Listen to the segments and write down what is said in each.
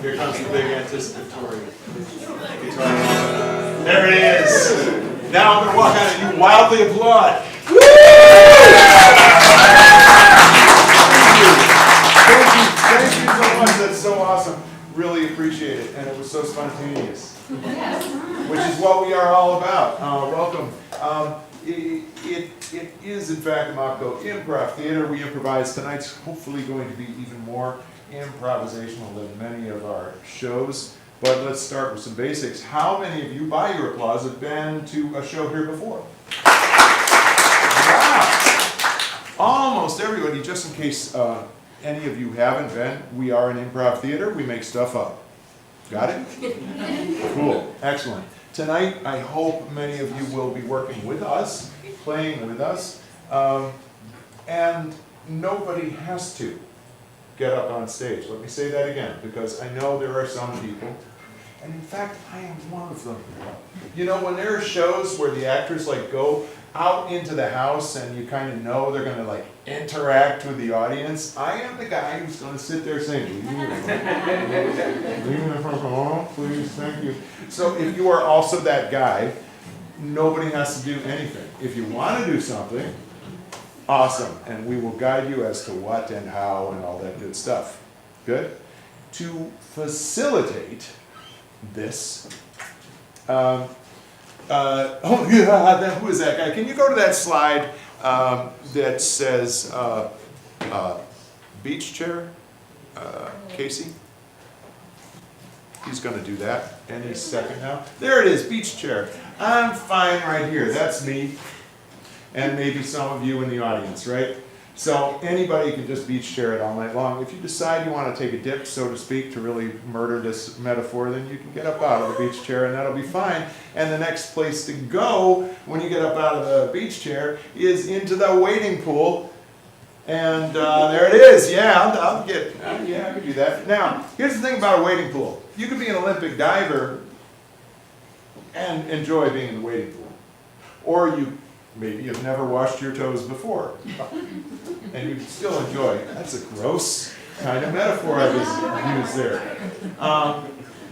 Here comes the big anticipatory guitar. There it is. Now I'm going to walk out and you wildly applaud. Woo! Thank you so much. That's so awesome. Really appreciate it. And it was so spontaneous, which is what we are all about. Welcome. It is, in fact, a Mopco Improv Theater. We improvise. Tonight's hopefully going to be even more improvisational than many of our shows. But let's start with some basics. How many of you, by your applause, have been to a show here before? Wow. Almost everybody, just in case any of you haven't been, we are an improv theater. We make stuff up. Got it? Cool. Excellent. Tonight, I hope many of you will be working with us, playing with us, and nobody has to get up on stage. Let me say that again, because I know there are some people, and in fact, I am one of them. You know, when there are shows where the actors like go out into the house and you kind of know they're going to like interact with the audience, I am the guy who's going to sit there saying, leave me the front home, please, thank you. So if you are also that guy, nobody has to do anything. If you want to do something, awesome, and we will guide you as to what and how and all that good stuff. Good? To facilitate this, who is that guy? Can you go to that slide that says beach chair? Casey? He's going to do that any second now. There it is, beach chair. I'm fine right here. That's me. And maybe some of you in the audience, right? So anybody can just beach chair it all night long. If you decide you want to take a dip, so to speak, to really murder this metaphor, then you can get up out of the beach chair and that'll be fine. And the next place to go when you get up out of the beach chair is into the wading pool. And there it is. Yeah, I can do that. Now, here's the thing about a wading pool. You could be an Olympic diver and enjoy being in the wading pool. Or maybe you've never washed your toes before, and you still enjoy it. That's a gross kind of metaphor I just used there.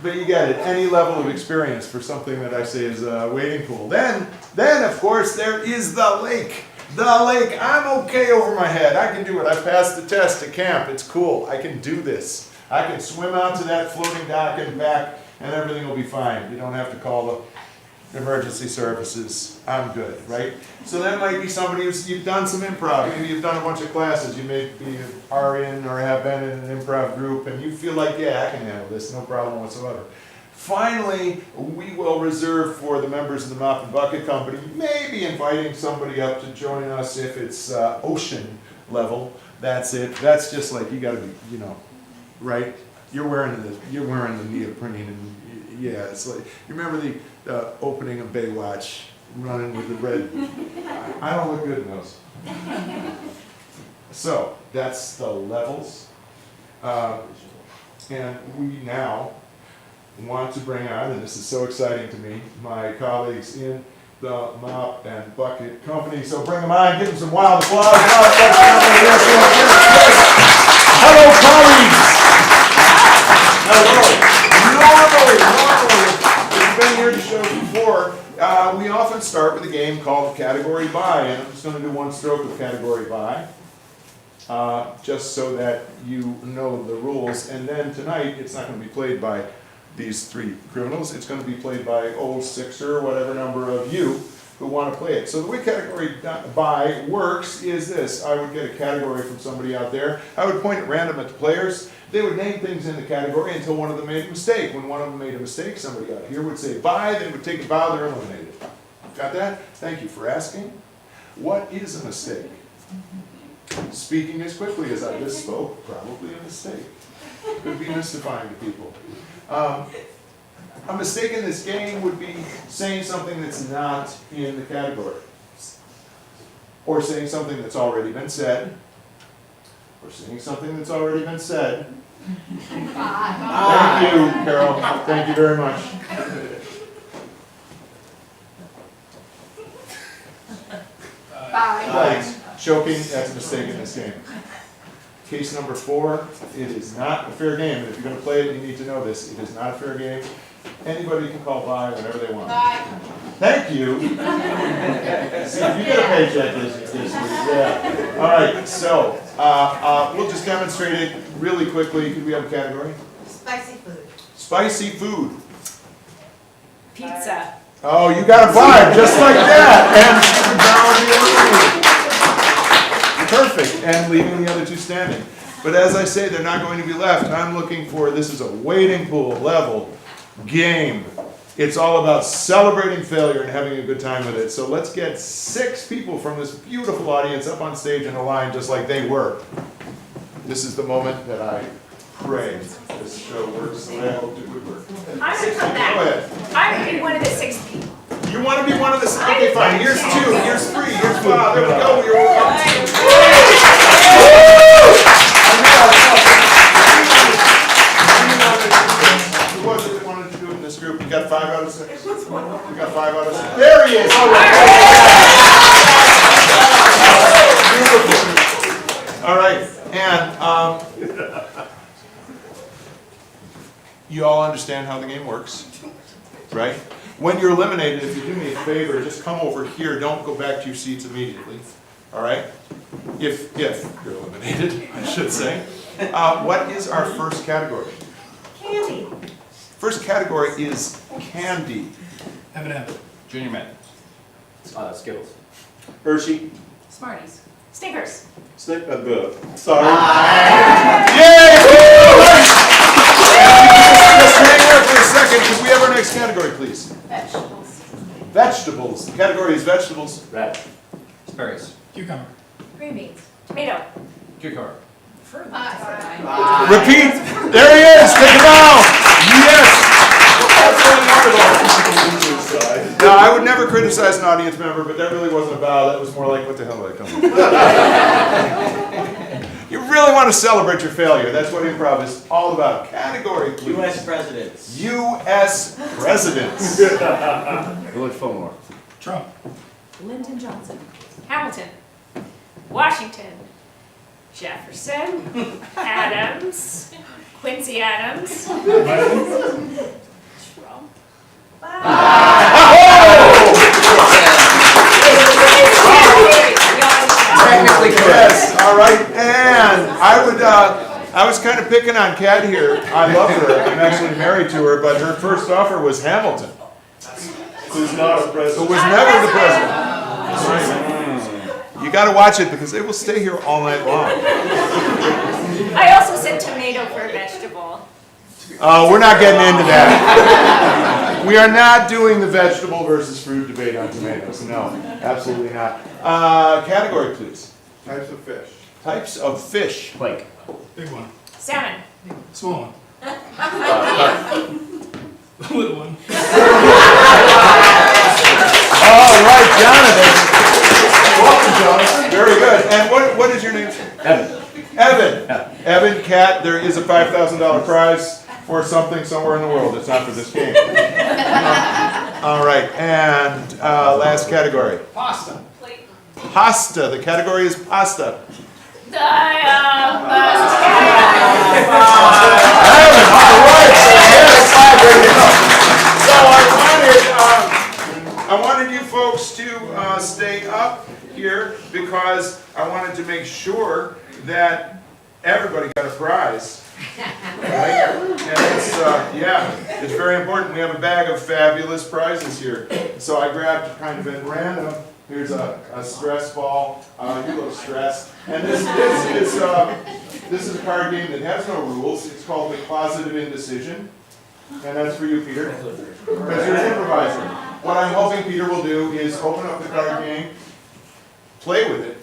But you get it, any level of experience for something that I say is a wading pool. Then of course, there is the lake. The lake, I'm okay over my head. I can do it. I passed the test at camp. It's cool. I can do this. I can swim out to that floating dock and back, and everything will be fine. You don't have to call the emergency services. I'm good, right? So that might be somebody you've done some improv. Maybe you've done a bunch of classes. You maybe are in or have been in an improv group and you feel like, yeah, I can handle this, no problem whatsoever. Finally, we will reserve for the members of the Mop and Bucket Company, maybe inviting somebody up to join us if it's ocean level. That's it. That's just like, you gotta be, right? You're wearing the neoprene and yeah, it's like, you remember the opening of Baywatch, running with the red, I don't look good in those. So, that's the levels. And we now want to bring on, and this is so exciting to me, my colleagues in the Mop and Bucket Company. So bring them on, give them some wild applause. Hello, colleagues. Normally, if you've been here to shows before, we often start with a game called Category By, and I'm just going to do one stroke of Category By, just so that you know the rules. And then tonight, it's not going to be played by these three criminals. It's going to be played by 6 or whatever number of you who want to play it. So the way Category By works is this. I would get a category from somebody out there. I would point at random at the players. They would name things in the category until one of them made a mistake. When one of them made a mistake, somebody out here would say bye, they would take a bow, they're eliminated. Got that? Thank you for asking. What is a mistake? Speaking as quickly as I just spoke, probably a mistake. Could be mystifying to people. A mistake in this game would be saying something that's not in the category. Or saying something that's already been said. Or saying something that's already been said. Thank you, Carol. Thank you very much. Bye. Right. Choking, that's a mistake in this game. case number 4. It is not a fair game. And if you're going to play it, you need to know this. It is not a fair game. Anybody can call bye whenever they want. Bye. Thank you. See, if you get a paycheck this week, yeah. All right, so we'll just demonstrate it really quickly. Could we have a category? Spicy food. Spicy food. Pizza. Oh, you got a vibe, just like that. And perfect, and leaving the other two standing. But as I say, they're not going to be left. I'm looking for, this is a wading pool level game. It's all about celebrating failure and having a good time with it. So let's get 6 people from this beautiful audience up on stage in a line just like they were. This is the moment that I pray this show works the way I hoped it would work. I'm going to come back. Go ahead. I'm going to be one of the 6 people. You want to be one of the, okay fine, here's 2, here's 3, here's 5, there we go, you're welcome. Who was it that wanted to do it in this group? You got 5 out of 6? You got 5 out of 6? There he is! All right. Beautiful. All right, and you all understand how the game works, right? When you're eliminated, if you do me a favor, just come over here. Don't go back to your seats immediately. All right? If you're eliminated, I should say. What is our first category? Candy. First category is candy. M&M. Junior Mint. Skittles. Hershey. Smarties. Snickers. Sorry. Yay! Just hang there for a second, because we have our next category, please. Vegetables. Vegetables. The category is vegetables. Red. Asparagus. Cucumber. Green beans. Tomato. Cucumber. Fruit. Repeat. There he is. Take a bow. Yes. Absolutely wonderful. Now, I would never criticize an audience member, but that really wasn't a bow. That was more like, what the hell did I come with? You really want to celebrate your failure. That's what improv is all about. Category, please. U.S. presidents. U.S. presidents. Village Fillmore. Trump. Lyndon Johnson. Hamilton. Washington. Jefferson. Adams. Quincy Adams. Trump. Technically Yes, all right. And I was kind of picking on Kat here. I love her. I'm actually married to her, but her first offer was Hamilton. Who's not a Who president. was never the president. You got to watch it because it will stay here all night long. I also said tomato for a vegetable. We're not getting into that. We are not doing the vegetable versus fruit debate on tomatoes. No, absolutely not. Category, please. Types of fish. Types of fish. Pike. Big one. Salmon. Small one. Little one. All right, Jonathan. Welcome, Jonathan. Very good. And what is your name? Evan. Evan. Evan, Kat, there is a $5,000 prize for something somewhere in the world. It's not for this game. All right, and last category. Pasta. Plate. Pasta. The category is pasta. Evan, all right. So I wanted you folks to stay up here because I wanted to make sure that everybody got a prize. Right? And it's, it's very important. We have a bag of fabulous prizes here. So I grabbed kind of at random. Here's a stress ball. You look stressed. And this is a card game that has no rules. It's called the Closet of Indecision. And that's for you, Peter. Because you're an improviser. What I'm hoping Peter will do is open up the card game, play with it,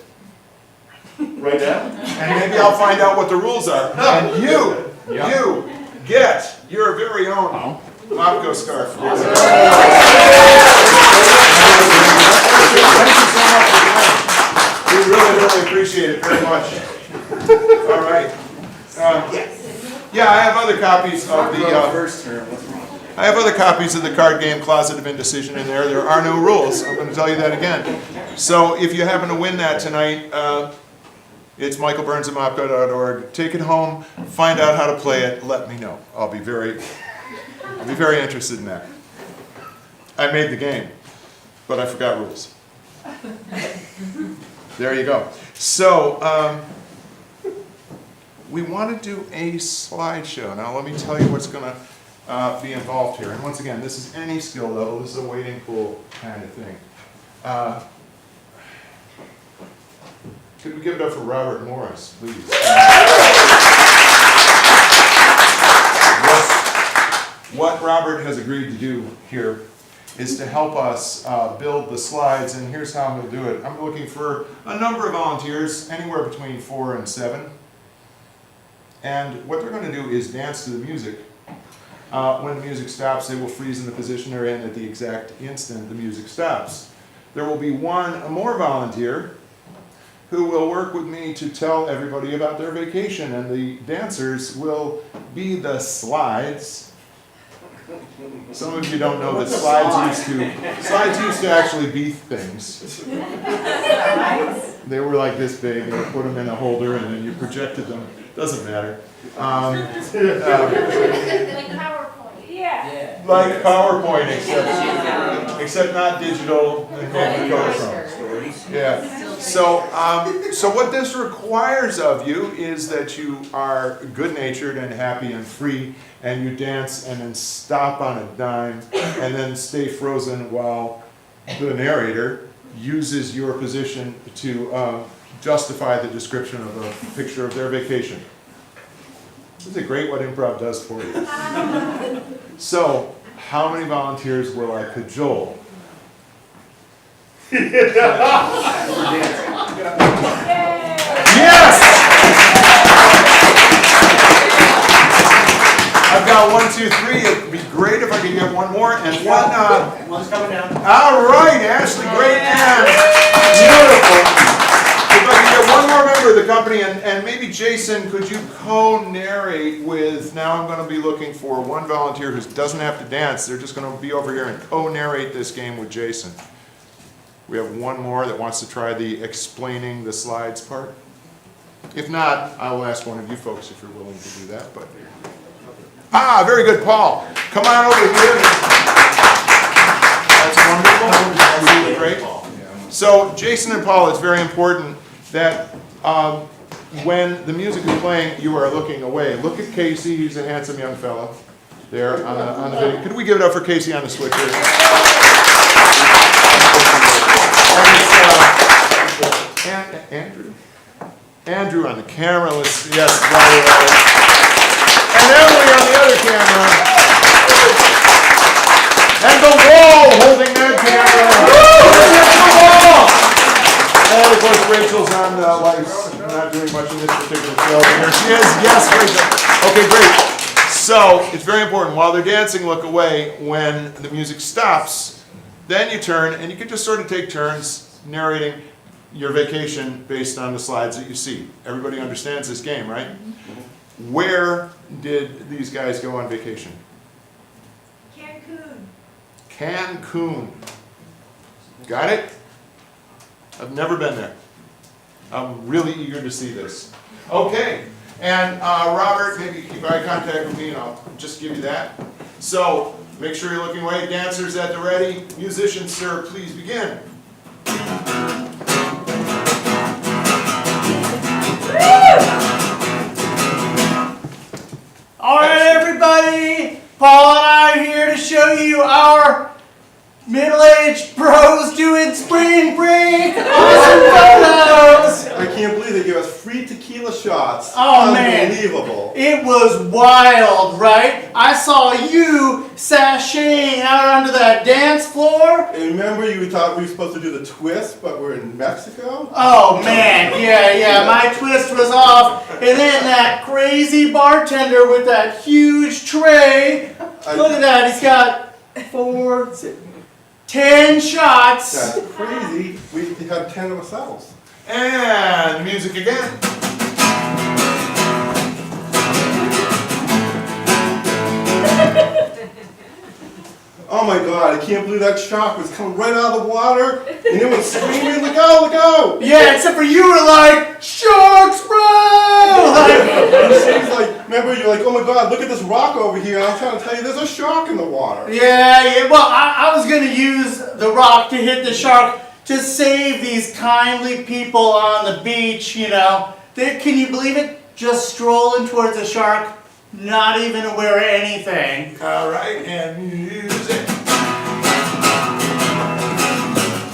right now, and maybe I'll find out what the rules are. And you get your very own Mopco scarf. Thank you so much for playing. We really, really appreciate it very much. All right. Yeah, I have other copies of the First term. I have other copies of the card game Closet of Indecision in there. There are no rules. I'm going to tell you that again. So if you happen to win that tonight, It's michaelburnsandmopco.org. Take it home, find out how to play it, let me know. I'll be very interested in that. I made the game, but I forgot rules. There you go. So, we want to do a slideshow. Now let me tell you what's going to be involved here. And once again, this is any skill level. This is a wading pool kind of thing. Could we give it up for Robert Morris, please? What Robert has agreed to do here is to help us build the slides, and here's how he'll do it. I'm looking for a number of volunteers, anywhere between 4 and 7. And what they're going to do is dance to the music. When the music stops, they will freeze in the position they're in at the exact instant the music stops. There will be one more volunteer who will work with me to tell everybody about their vacation, and the dancers will be the slides. Some of you don't know that slides used to actually be things. They were like this big, and you put them in a holder, and then you projected them. Doesn't matter. Like PowerPoint. Yeah. Like PowerPoint, except not digital and maybe Photoshop. Yeah. So what this requires of you is that you are good-natured and happy and free, and you dance and then stop on a dime and then stay frozen while the narrator uses your position to justify the description of a picture of their vacation. Isn't it great what improv does for you? So, how many volunteers will I cajole? Yes! I've got 1, 2, 3. It'd be great if I could get one more and one. One's coming down. All right, Ashley, great man. Beautiful. If I could get one more member of the company, and maybe Jason, could you co-narrate with, now I'm going to be looking for one volunteer who doesn't have to dance. They're just going to be over here and co-narrate this game with Jason. We have one more that wants to try the explaining the slides part. If not, I will ask one of you folks if you're willing to do that. But very good, Paul. Come on over here. That's wonderful. Great. So, Jason and Paul, it's very important that when the music is playing, you are looking away. Look at Casey. He's a handsome young fellow there on the video. Could we give it up for Casey on the switcher? And Andrew on the camera. Yes, right. And Emily on the other camera. And the wall holding that camera. And of course, Rachel's on lights. Not doing much in this particular film. Here she is. Yes, Rachel. Okay, great. So it's very important. While they're dancing, look away. When the music stops, then you turn, and you can just sort of take turns narrating your vacation based on the slides that you see. Everybody understands this game, right? Where did these guys go on vacation? Cancun. Got it? I've never been there. I'm really eager to see this. Okay, and Robert, maybe keep eye contact with me and I'll just give you that. So, make sure you're looking away. Dancers at the ready. Musicians, sir, please begin. All right, everybody, Paul and I are here to show you our middle-aged bros doing spring break. Awesome photos. I can't believe they gave us free tequila shots. Oh, man. Unbelievable. It was wild, right? I saw you sashaying out onto that dance floor. And remember you thought we were supposed to do the twist, but we're in Mexico? Oh, man, yeah, my twist was off. And then that crazy bartender with that huge tray. Look at that, he's got 10 shots. That's crazy. We have 10 of ourselves. And music again. oh my God, I can't believe that shark was coming right out of the water, and it was screaming, look out, look out! Yeah, except for you were like, sharks, bro! Like, And she's like, remember, you're like, oh my God, look at this rock over here, and I'm trying to tell you there's a shark in the water. yeah, well, I was gonna use the rock to hit the shark to save these kindly people on the beach, you know. Can you believe it? Just strolling towards a shark, not even aware of anything. All right, and music.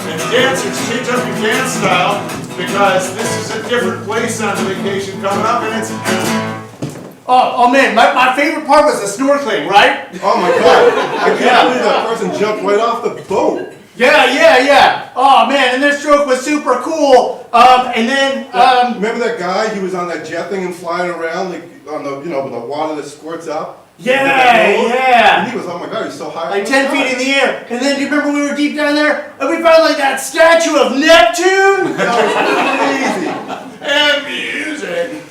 And dancers, change up your dance style because this is a different place on vacation coming up, and it's. Oh man, my favorite part was the snorkeling, right? Oh my God, I can't believe that person jumped right off the boat. Yeah. Oh man, and their stroke was super cool. And then, Remember that guy? He was on that jet thing and flying around, like on the, with the water that squirts up. yeah. And he was, oh my God, he's so high. Like 10 feet in the air. And then do you remember we were deep down there and we found like that statue of Neptune? That was crazy. And music.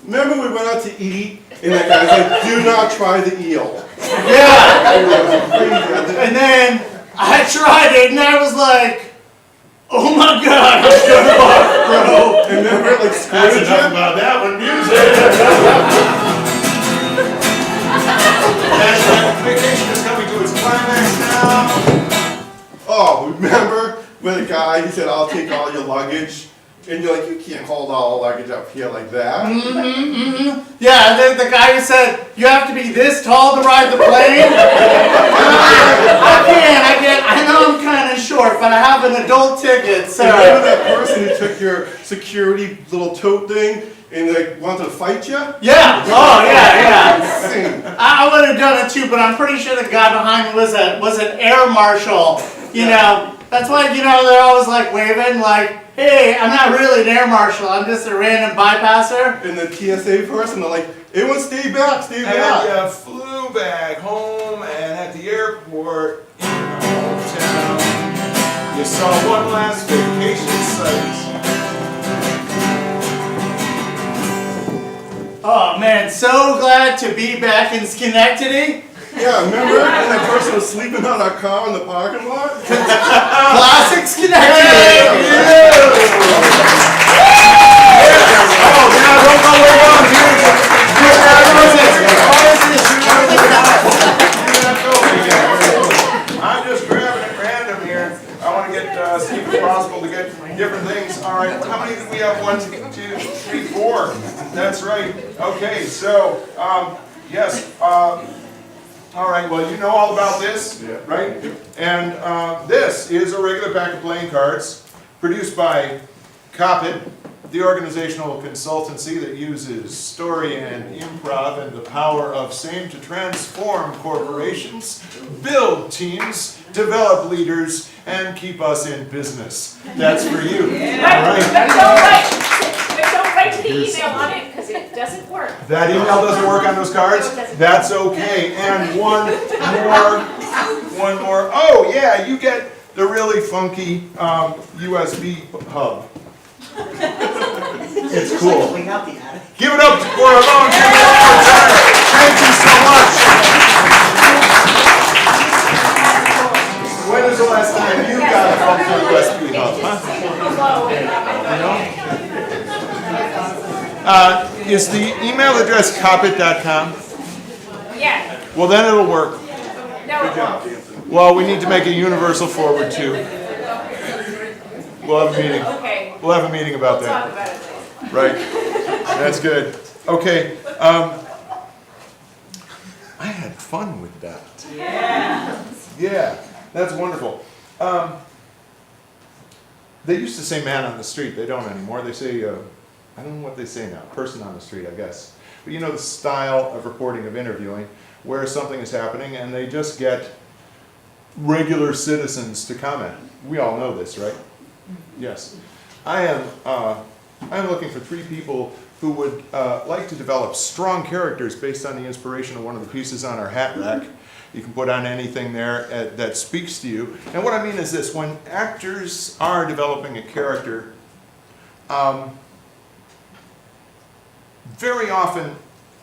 Remember we went out to eat, and that guy's like, do not try the eel. Yeah. It was crazy. And then I tried it and I was like, oh my God, I'm gonna barf, bro. And remember it like That's squirted enough you? about that one. Music. And vacation is coming to its climax now. Oh, remember when the guy, he said, I'll take all your luggage. And you're like, you can't hold all the luggage up here like that. Yeah, and then the guy who said, you have to be this tall to ride the plane. I can't. I know I'm kind of short, but I have an adult ticket, so. And remember that person who took your security little tote thing and like wanted to fight you? Yeah. Oh, yeah. Insane. I would have done it too, but I'm pretty sure the guy behind me was an air marshal. You know, that's why, they're always like waving like, hey, I'm not really an air marshal, I'm just a random bypasser. And the TSA person, they're like, everyone stay back, stay And back. you flew back home, and at the airport in the hometown, you saw one last vacation site. Oh man, so glad to be back in Schenectady. Yeah, remember when that person was sleeping on our car in the parking lot? Classic Schenectady. Oh, now don't go way on I'm just grabbing at random here. I want to get, see if it's possible to get different things. All right, how many did we have? 1, 2, 3, 4. That's right. Okay, so, yes. All right, well, you know all about this, right? And this is a regular pack of playing cards produced by Copit, the organizational consultancy that uses story and improv and the power of same to transform corporations, build teams, develop leaders, and keep us in business. That's for you. All right. But don't write the email on it, because it doesn't work. That email doesn't work on those cards? That's okay. And one more. Oh yeah, you get the really funky USB hub. It's cool. Clean out the attic. Give it up for our volunteers one more time. Thank you so much. When was the last time you got a funky USB hub? Huh? Is the email address copit.com? Yeah, Well, then it'll work. no, it won't. Well, we need to make a universal forward too. We'll have a meeting. Okay, We'll have a meeting about talk that. about it later. Right. That's good. Okay. I had fun with that. Yeah, that's wonderful. They used to say man on the street. They don't anymore. They say, I don't know what they say now, person on the street, I guess. But you know the style of reporting, of interviewing, where something is happening and they just get regular citizens to comment. We all know this, right? Yes. I am looking for 3 people who would like to develop strong characters based on the inspiration of one of the pieces on our hat rack. You can put on anything there that speaks to you. And what I mean is this, when actors are developing a character, very often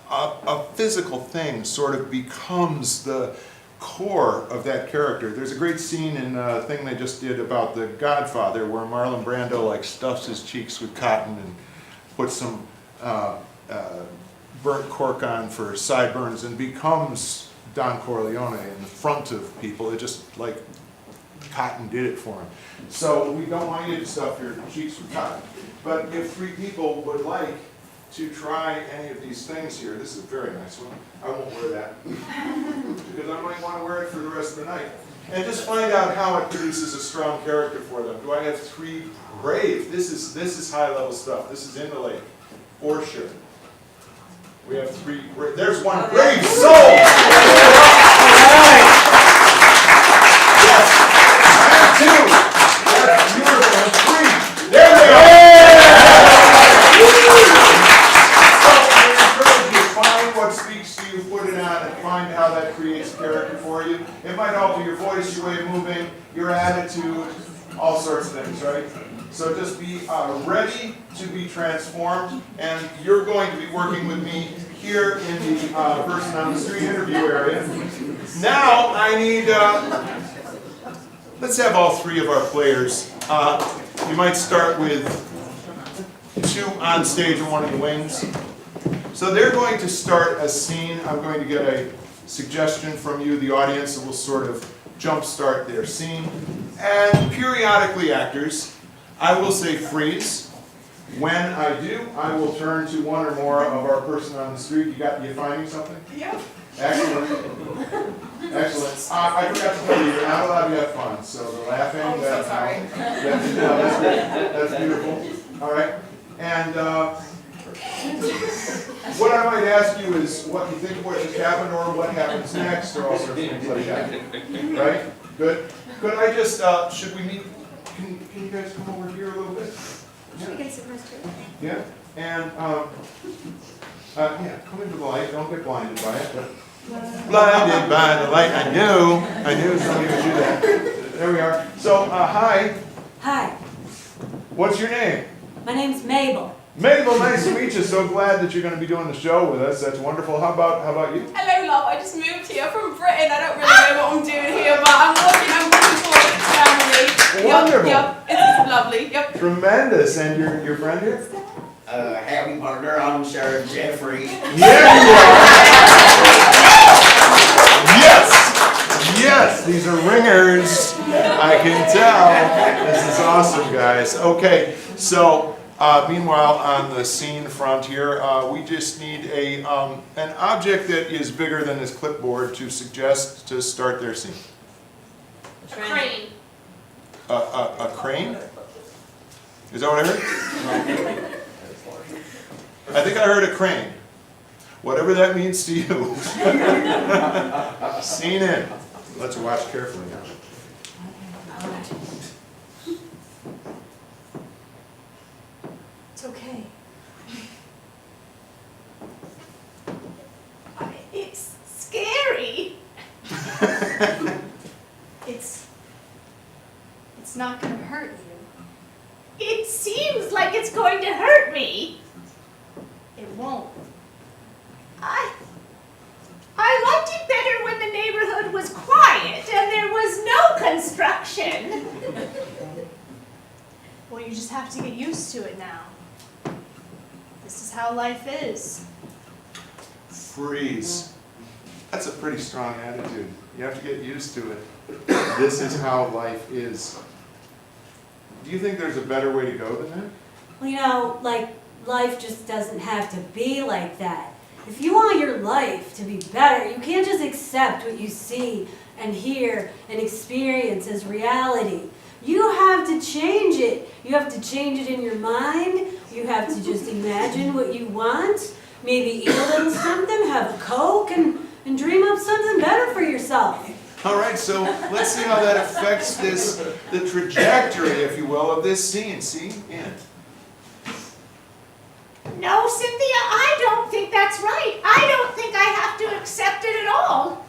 a physical thing sort of becomes the core of that character. There's a great scene in a thing they just did about The Godfather where Marlon Brando like stuffs his cheeks with cotton and puts some burnt cork on for sideburns and becomes Don Corleone in the front of people. It just like cotton did it for him. So we don't want you to stuff your cheeks with cotton. But if 3 people would like to try any of these things here, this is a very nice one. I won't wear that because I might want to wear it for the rest of the night. And just find out how it produces a strong character for them. Do I have 3 brave? This is high level stuff. This is in the lake, for sure. We have 3 brave. There's one brave soul! Yes. And 2. That's beautiful. And 3. There they are! Find what speaks to you, put it on, and find how that creates character for you. It might alter your voice, your way of moving, your attitude, all sorts of things, right? So just be ready to be transformed, and you're going to be working with me here in the person on the street interview area. Now I need, let's have all 3 of our players. You might start with 2 on stage and 1 in the wings. So they're going to start a scene. I'm going to get a suggestion from you, the audience, that will sort of jumpstart their scene. And periodically, actors, I will say freeze. When I do, I will turn to 1 or more of our person on the street. You finding something? Yep. Excellent. Excellent. I forgot to tell you, you're not allowed to have fun. So the laughing, Oh, so sorry. that's great. That's beautiful. All right. And what I might ask you is what you think what just happened or what happens next or all sorts of things like that. Right? Good. Could I just, should we meet, can you guys come over here a little bit? Should we get some rest too? Yeah. And, yeah, come into the light. Don't get blinded by it. Blinded by the light. I knew somebody would do that. There we are. So, hi. Hi, What's your name? my name's Mabel. Mabel, nice to meet you. So glad that you're going to be doing the show with us. That's wonderful. How about you? Hello, love. I just moved here from Britain. I don't really know what I'm doing here, but I'm looking forward to family. Wonderful. Yep, it's lovely. Yep. Tremendous. And your friend here? Howdy partner, I'm Sheriff Jeffrey. Yeah, you are. Yes. Yes. These are ringers. I can tell. This is awesome, guys. Okay. So, meanwhile, on the scene front here, we just need an object that is bigger than this clipboard to suggest to start their scene. A crane. A crane? Is that what I heard? I think I heard a crane. Whatever that means to you. Scene in. Let's watch carefully now. It's okay. It's scary. It's not gonna hurt you. It seems like it's going to hurt me. It won't. I liked it better when the neighborhood was quiet and there was no construction. Well, you just have to get used to it now. This is how life is. Freeze. That's a pretty strong attitude. You have to get used to it. This is how life is. Do you think there's a better way to go than that? Well, you know, like, life just doesn't have to be like that. If you want your life to be better, you can't just accept what you see and hear and experience as reality. You have to change it. You have to change it in your mind. You have to just imagine what you want. Maybe eat a little something, have a Coke, and dream up something better for yourself. All right, so let's see how that affects the trajectory, if you will, of this scene. See? In. No, Cynthia, I don't think that's right. I don't think I have to accept it at all.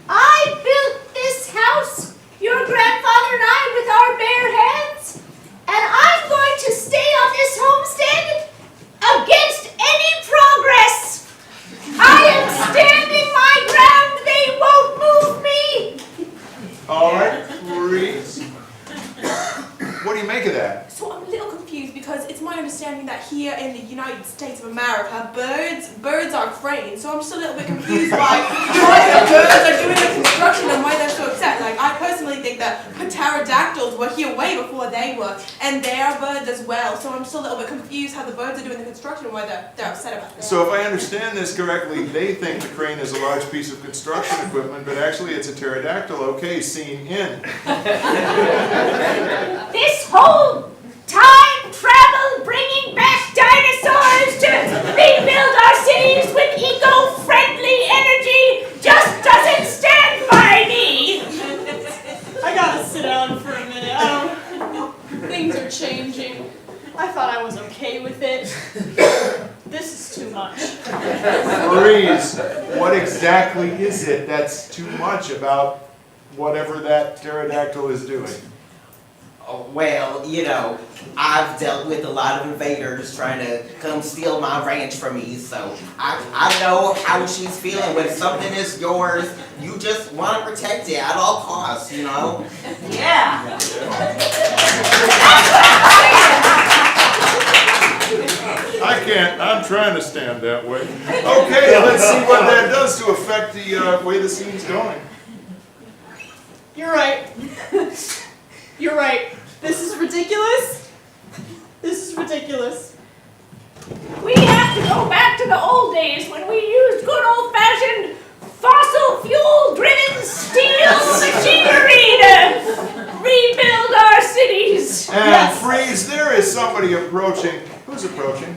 I built this house, your grandfather and I, with our bare hands, and I'm going to stay on this homestead against any progress United States of America, birds are cranes. So I'm just a little bit confused why the birds are doing the construction and why they're so upset. Like, I personally think that pterodactyls were here way before they were, and they are birds as well. So I'm just a little bit confused how the birds are doing the construction and why they're upset about that. So if I understand this correctly, they think the crane is a large piece of construction equipment, but actually it's a pterodactyl. Okay, scene in. This whole time travel bringing back dinosaurs to rebuild our cities with eco-friendly energy just doesn't stand by me. I gotta sit down for a minute. Things are changing. I thought I was okay with it. This is too much. Freeze. What exactly is it that's too much about whatever that pterodactyl is doing? Oh, well, you know, I've dealt with a lot of invaders trying to come steal my ranch from me, so I know how she's feeling. When something is yours, you just want to protect it at all costs, you know? Yeah. I can't, I'm trying to stand that way. Okay, let's see what that does to affect the way the scene's going. You're right. You're right. This is ridiculous. This is ridiculous. We have to go back to the old days when we used good old-fashioned fossil fuel-driven steel machinery to rebuild our cities. And Yes. Freeze, there is somebody approaching. Who's approaching?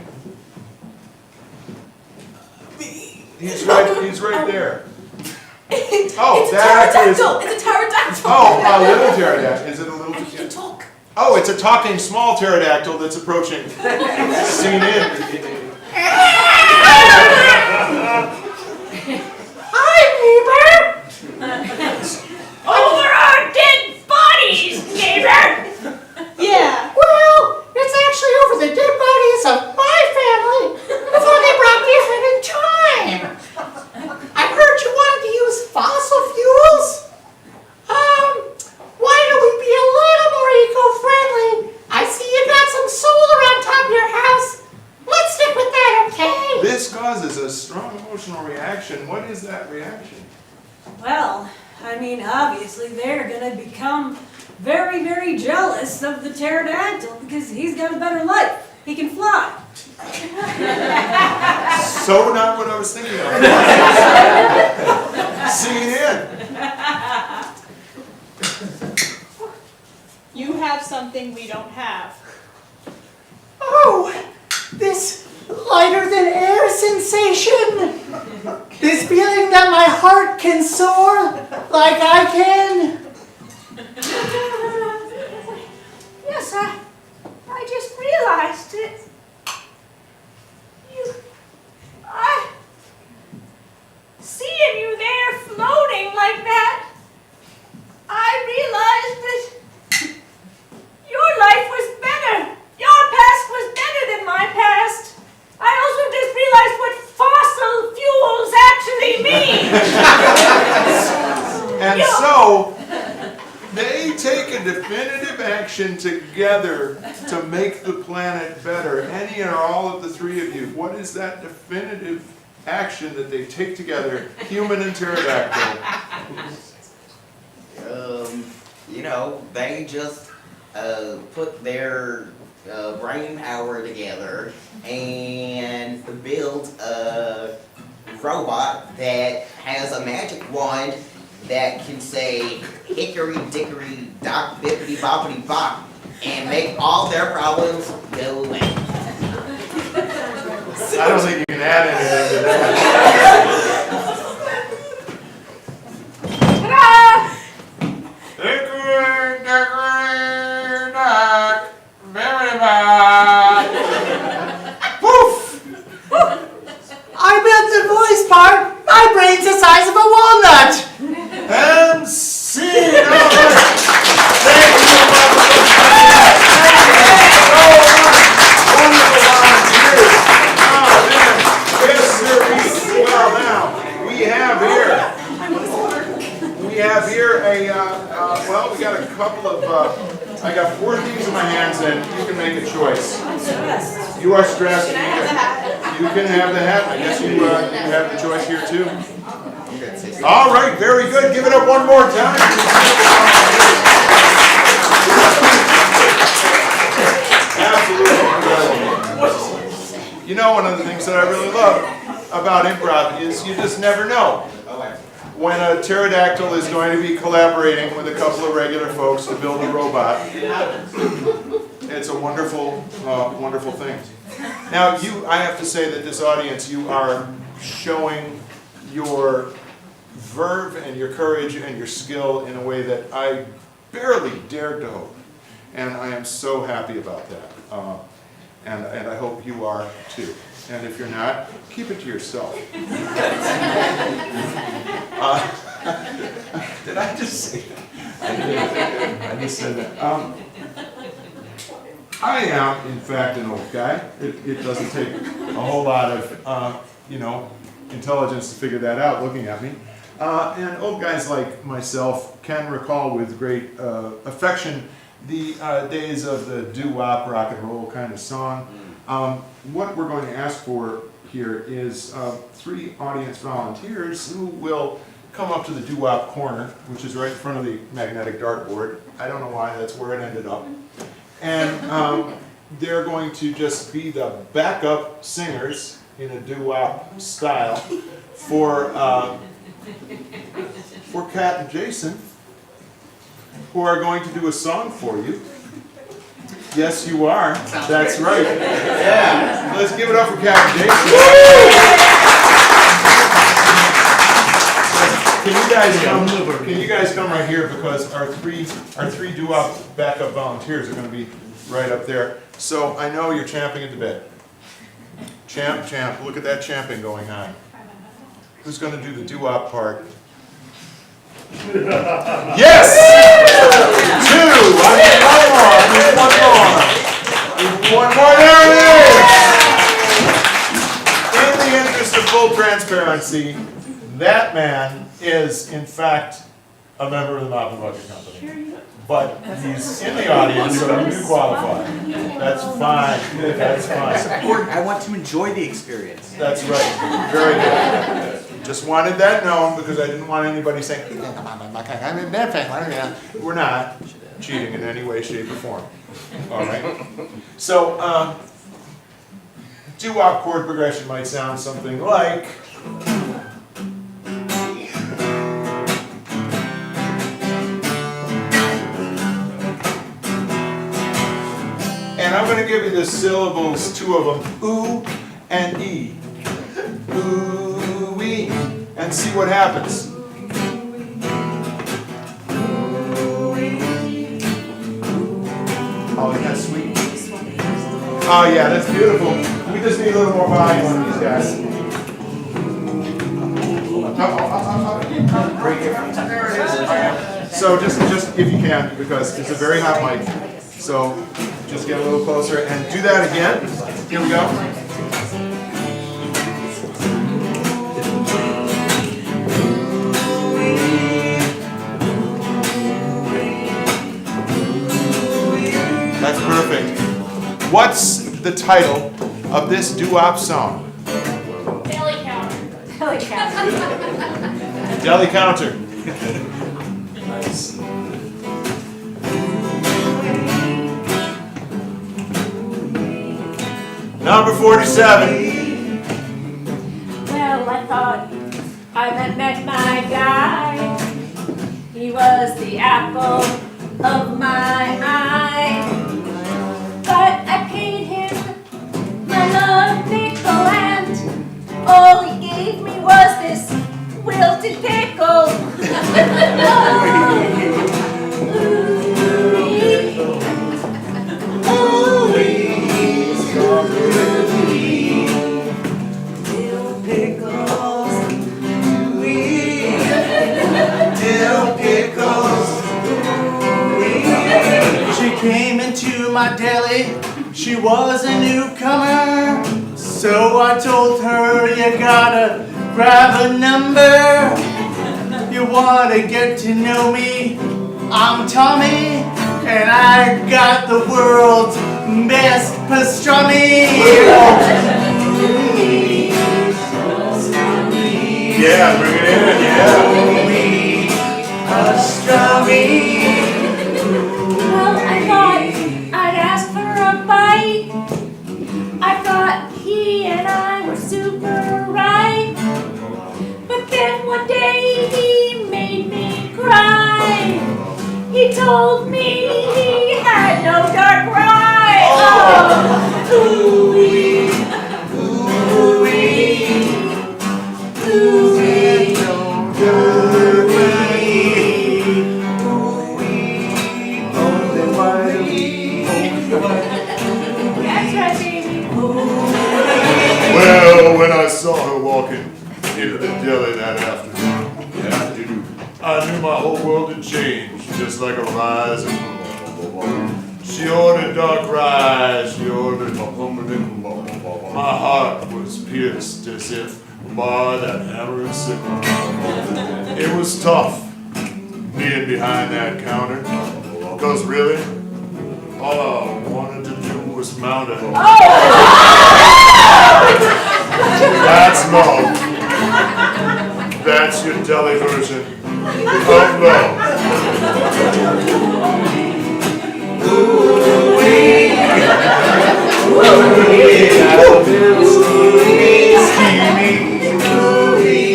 He's right there. Oh, It's a that is. pterodactyl! It's a pterodactyl! Oh, a little pterodactyl. Is it a little? And he can talk. Oh, it's a talking small pterodactyl that's approaching. Seen in. Hi, neighbor. Over our dead bodies, neighbor. Yeah. Well, it's actually over the dead bodies of my family before they brought me ahead in time. I heard you wanted to use fossil fuels. Why don't we be a little more eco-friendly? I see you got some solar on top of your house. Let's stick with that, okay? This causes a strong emotional reaction. What is that reaction? Well, I mean, obviously they're gonna become very, very jealous of the pterodactyl because he's got a better life. He can fly. So not what I was thinking of. Seen in. You have something we don't have. Oh, this lighter than air sensation. This feeling that my heart can soar like I can. Yes, I just realized it. Seeing you there floating like that, I realized that your life was better. Your past was better than my past. I also just realized what fossil fuels actually mean. And so, they take a definitive action together to make the planet better. Any or all of the three of you, what is that definitive action that they take together, human and pterodactyl? You know, they just put their brain power together and build a robot that has a magic wand that can say hickory dickory dock bippity boppity bop and make all their problems go away. I don't think you can add anything to that. Ta-da! Hickory dickory dock, very bad. Poof! I meant the voice part. My brain's the size of a walnut. And scene! Thank you, wonderful volunteers. Oh, man. Yes, sir. Well, now, we have here a, well, we got a couple of, I got 4 things in my hands, and you can make a choice. I'm stressed. You are stressed. Can I have the hat? You can have the hat. I guess you have the choice here too. All right, very good. Give it up one more time. Absolutely incredible. You know, one of the things that I really love about improv is you just never know when a pterodactyl is going to be collaborating with a couple of regular folks to build a robot. It's a wonderful, wonderful thing. Now, I have to say that this audience, you are showing your verve and your courage and your skill in a way that I barely dared to hope. And I am so happy about that. And I hope you are too. And if you're not, keep it to yourself. Did I just say that? I just said that. I am, in fact, an old guy. It doesn't take a whole lot of, intelligence to figure that out looking at me. And old guys like myself can recall with great affection the days of the doo-wop rock and roll kind of song. What we're going to ask for here is 3 audience volunteers who will come up to the doo-wop corner, which is right in front of the magnetic dartboard. I don't know why, that's where it ended up. And they're going to just be the backup singers in a doo-wop style for Kat and Jason, who are going to do a song for you. Yes, you are. That's right. Yeah. Let's give it up for Kat and Jason. Can you guys come right here, because our three doo-wop backup volunteers are going to be right up there. So I know you're champing at the bit. Champ, champ. Look at that champing going on. Who's going to do the doo-wop part? Yes! 2! One more. There it is! In the interest of full transparency, that man is, in fact, a member of the Mop and Bucket Company. But he's in the audience, so you do qualify. That's fine. That's fine. I want to enjoy the experience. That's right. Very good. Just wanted that known because I didn't want anybody saying, we're not cheating in any way, shape, or form. All right? So, doo-wop chord progression might sound something like. And I'm going to give you the syllables, 2 of them, oo and e. Ooh-wee. And see what happens. Oh, isn't that sweet? Oh yeah, that's beautiful. We just need a little more volume on these guys. So just if you can, because it's a very hot mic. So just get a little closer and do that again. Here we go. That's perfect. What's the title of this doo-wop song? Belly counter. Belly counter. Deli Counter. Nice. Number 47. Well, I thought I met my guy. He was the apple of my eye. But I paid him my love nickel, and all he gave me was this wilted pickle. She came into my deli, she was a newcomer. So I told her, you gotta grab a number. You wanna get to know me, I'm Tommy, and I got the world's best pastrami. Yeah, bring it in, yeah. Well, I thought I'd ask for a bite. I thought he and I were super right. But then one day he made me cry. He told me he had no dark ride. Oh, ooh-wee, ooh-wee, ooh-wee, That's right, baby. Well, when I saw her walking into the deli that afternoon, I knew my whole world had changed, just like a rising moon. She ordered dark rye, she ordered my heart was pierced as if by that hammer and sickle. It was tough being behind that counter, cause really, all I wanted to do was mount it. That's love. That's your deli version of love.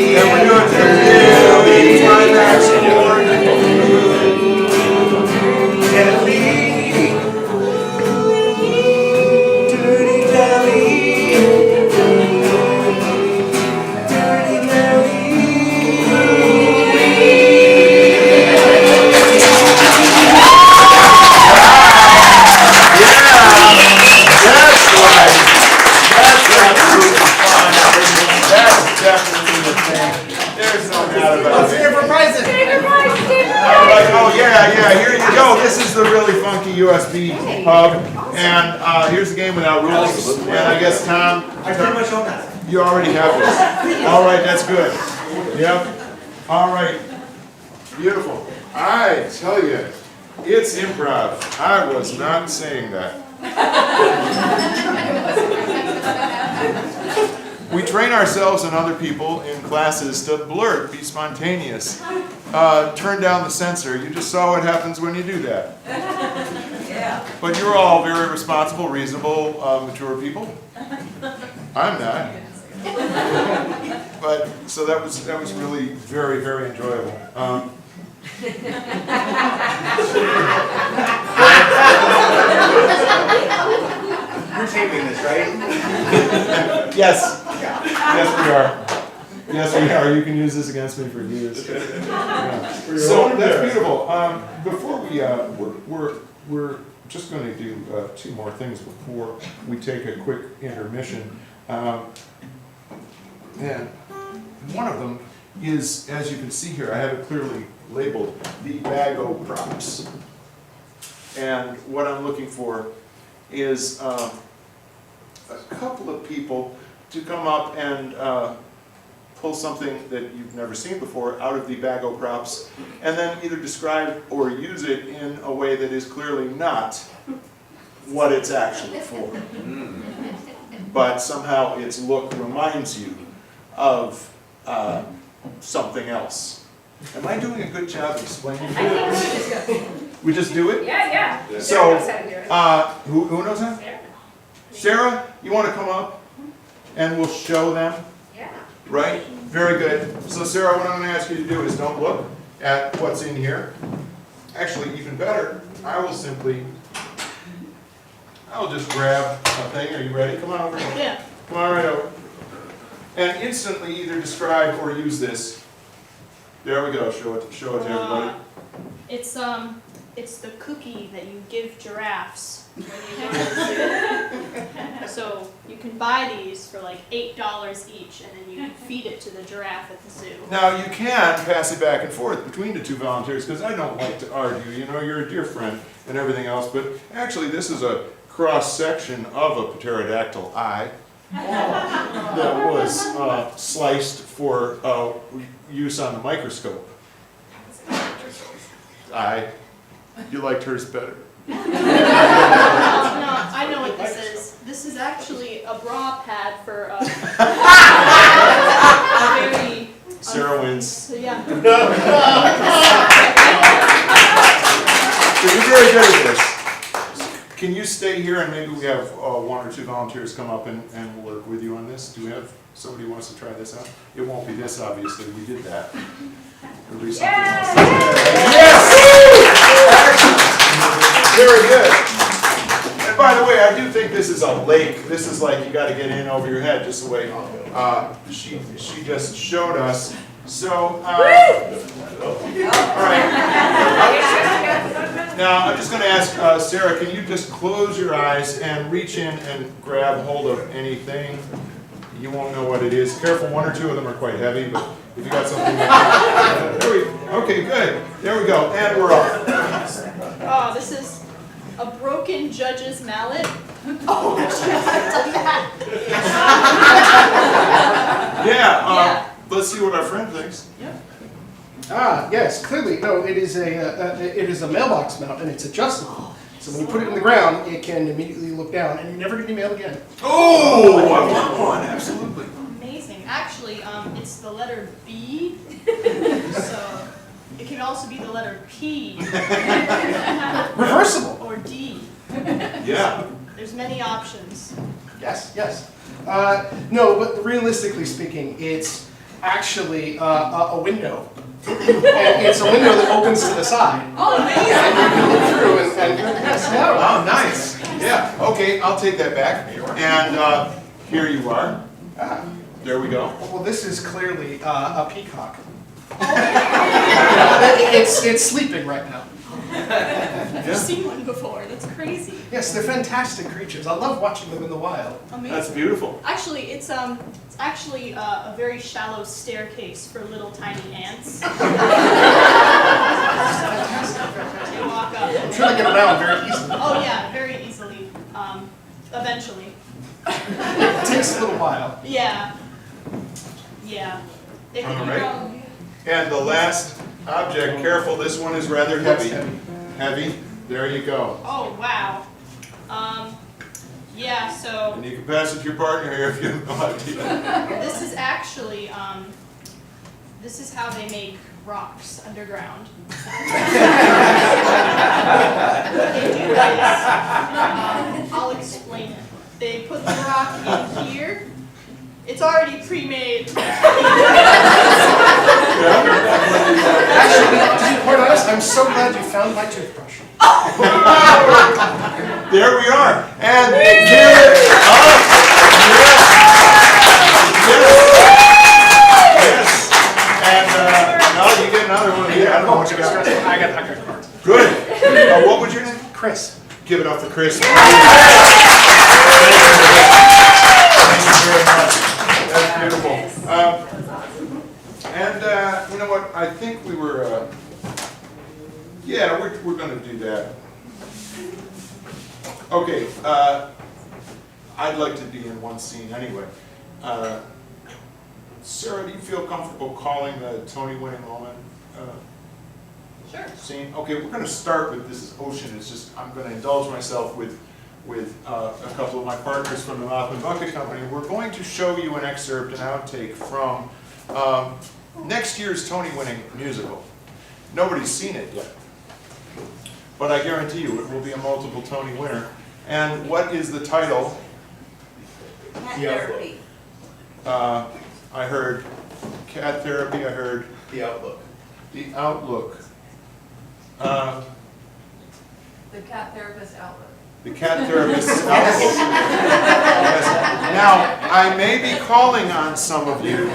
And we're doing the climax USB hub, and here's the game without rules. And I guess Tom, I pretty much own that. you already have this. All right, that's good. Yep. All right. Beautiful. I tell you, it's improv. I was not saying that. We train ourselves and other people in classes to blurt, be spontaneous, turn down the censor. You just saw what happens when you do that. Yeah. But you're all very responsible, reasonable, mature people. I'm not. But so that was really very, very enjoyable. You're taping this, right? Yes. Yes, we are. Yes, we are. You can use this against me for years. Yeah. So that's beautiful. Before we're just going to do two more things before we take a quick intermission. And one of them is, as you can see here, I have it clearly labeled, the Bago props. And what I'm looking for is a couple of people to come up and pull something that you've never seen before out of the Bago props, and then either describe or use it in a way that is clearly not what it's actually for. But somehow its look reminds you of something else. Am I doing a good job explaining it? We just do it? Yeah. So, Sarah knows how to do it. who knows that? Sarah, you want to come up and we'll show them? Yeah. Right? Very good. So Sarah, what I'm going to ask you to do is don't look at what's in here. Actually, even better, I'll just grab a thing. Are you ready? Come on over here. Yeah. Come on right over. And instantly either describe or use this. There we go. Show it to everybody. It's the cookie that you give giraffes when you go to the zoo. So you can buy these for like $8 each, and then you feed it to the giraffe at the zoo. Now you can pass it back and forth between the two volunteers, because I don't like to argue. You know, you're a dear friend and everything else, but actually this is a cross-section of a pterodactyl eye that was sliced for use on the microscope. Eye. You liked hers better. No, I know what this is. This is actually a bra pad for a very Sarah wins. So yeah. So you're very good at this. Can you stay here and maybe we have one or two volunteers come up and work with you on this? Do we have somebody who wants to try this out? It won't be this, obviously. We did that. It'll be something else. Yes! Very good. And by the way, I do think this is a lake. This is like you got to get in over your head, just the way she just showed us. So, all right. Now, I'm just going to ask Sarah, can you just close your eyes and reach in and grab hold of anything? You won't know what it is. Careful, one or two of them are quite heavy, but if you got something okay, good. There we go, and we're off. Oh, this is a broken judge's mallet. Yeah, let's see what our friend thinks. Ah, yes, clearly, no, it is a mailbox mount and it's adjustable. So when you put it in the ground, it can immediately look down and you never get any mail again. Oh, I want one, absolutely. Amazing. Actually, it's the letter B. So it can also be the letter P. Reversible. Or D. Yeah. There's many options. Yes, yes. No, but realistically speaking, it's actually a window. And it's a window that opens to the side. Oh, amazing! And you can look through and yes, no. Oh, nice. Yeah, okay, I'll take that back. And here you are. There we go. Well, this is clearly a peacock. It's sleeping right now. I've seen one before. That's crazy. Yes, they're fantastic creatures. I love watching them in the wild. Amazing. That's beautiful. Actually, it's actually a very shallow staircase for little tiny ants. They walk up. I'm sure they get around very easily. Oh yeah, very easily. Eventually. It takes a little while. Yeah. Yeah. They can All right. And the last object, careful, this one is rather heavy. Heavy. There you go. Oh wow. Yeah. So And you can pass it to your partner here if you have no idea. this is actually this is how they make rocks underground. They do this. I'll explain it. They put the rock in here. It's already pre-made. Actually, to be quite honest, I'm so glad you found my toothbrush. There we are. And here it is. Yes. And now you get another one. I don't know what you got. I got cards. Good. What was your name? Chris. Give it up for Chris. Thank you very much. That's beautiful. And you know what? I think we were. Yeah, we're going to do that. Okay. I'd like to be in one scene anyway. Sarah, do you feel comfortable calling the Tony-winning moment? Sure. Scene. Okay, we're going to start with this is ocean. It's just I'm going to indulge myself with a couple of my partners from the Mop and Bucket Company. We're going to show you an excerpt, an outtake from next year's Tony-winning musical. Nobody's seen it yet, but I guarantee you it will be a multiple Tony winner. And what is the title? Cat therapy. I heard cat therapy. I heard The Outlook. the outlook. The cat therapist outlook. The cat therapist's outlook. Yes. Now, I may be calling on some of you.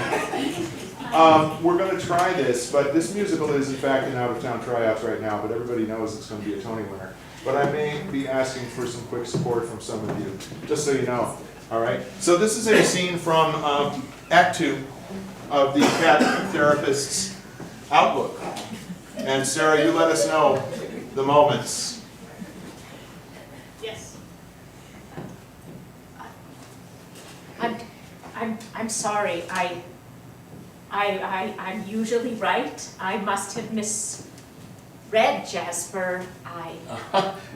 We're going to try this, but this musical is in fact in out-of-town tryouts right now, but everybody knows it's going to be a Tony winner. But I may be asking for some quick support from some of you, just so you know. All right? So this is a scene from Act 2 of the cat therapist's outlook. And Sarah, you let us know the moments. Yes. I'm sorry. I'm usually right. I must have misread Jasper.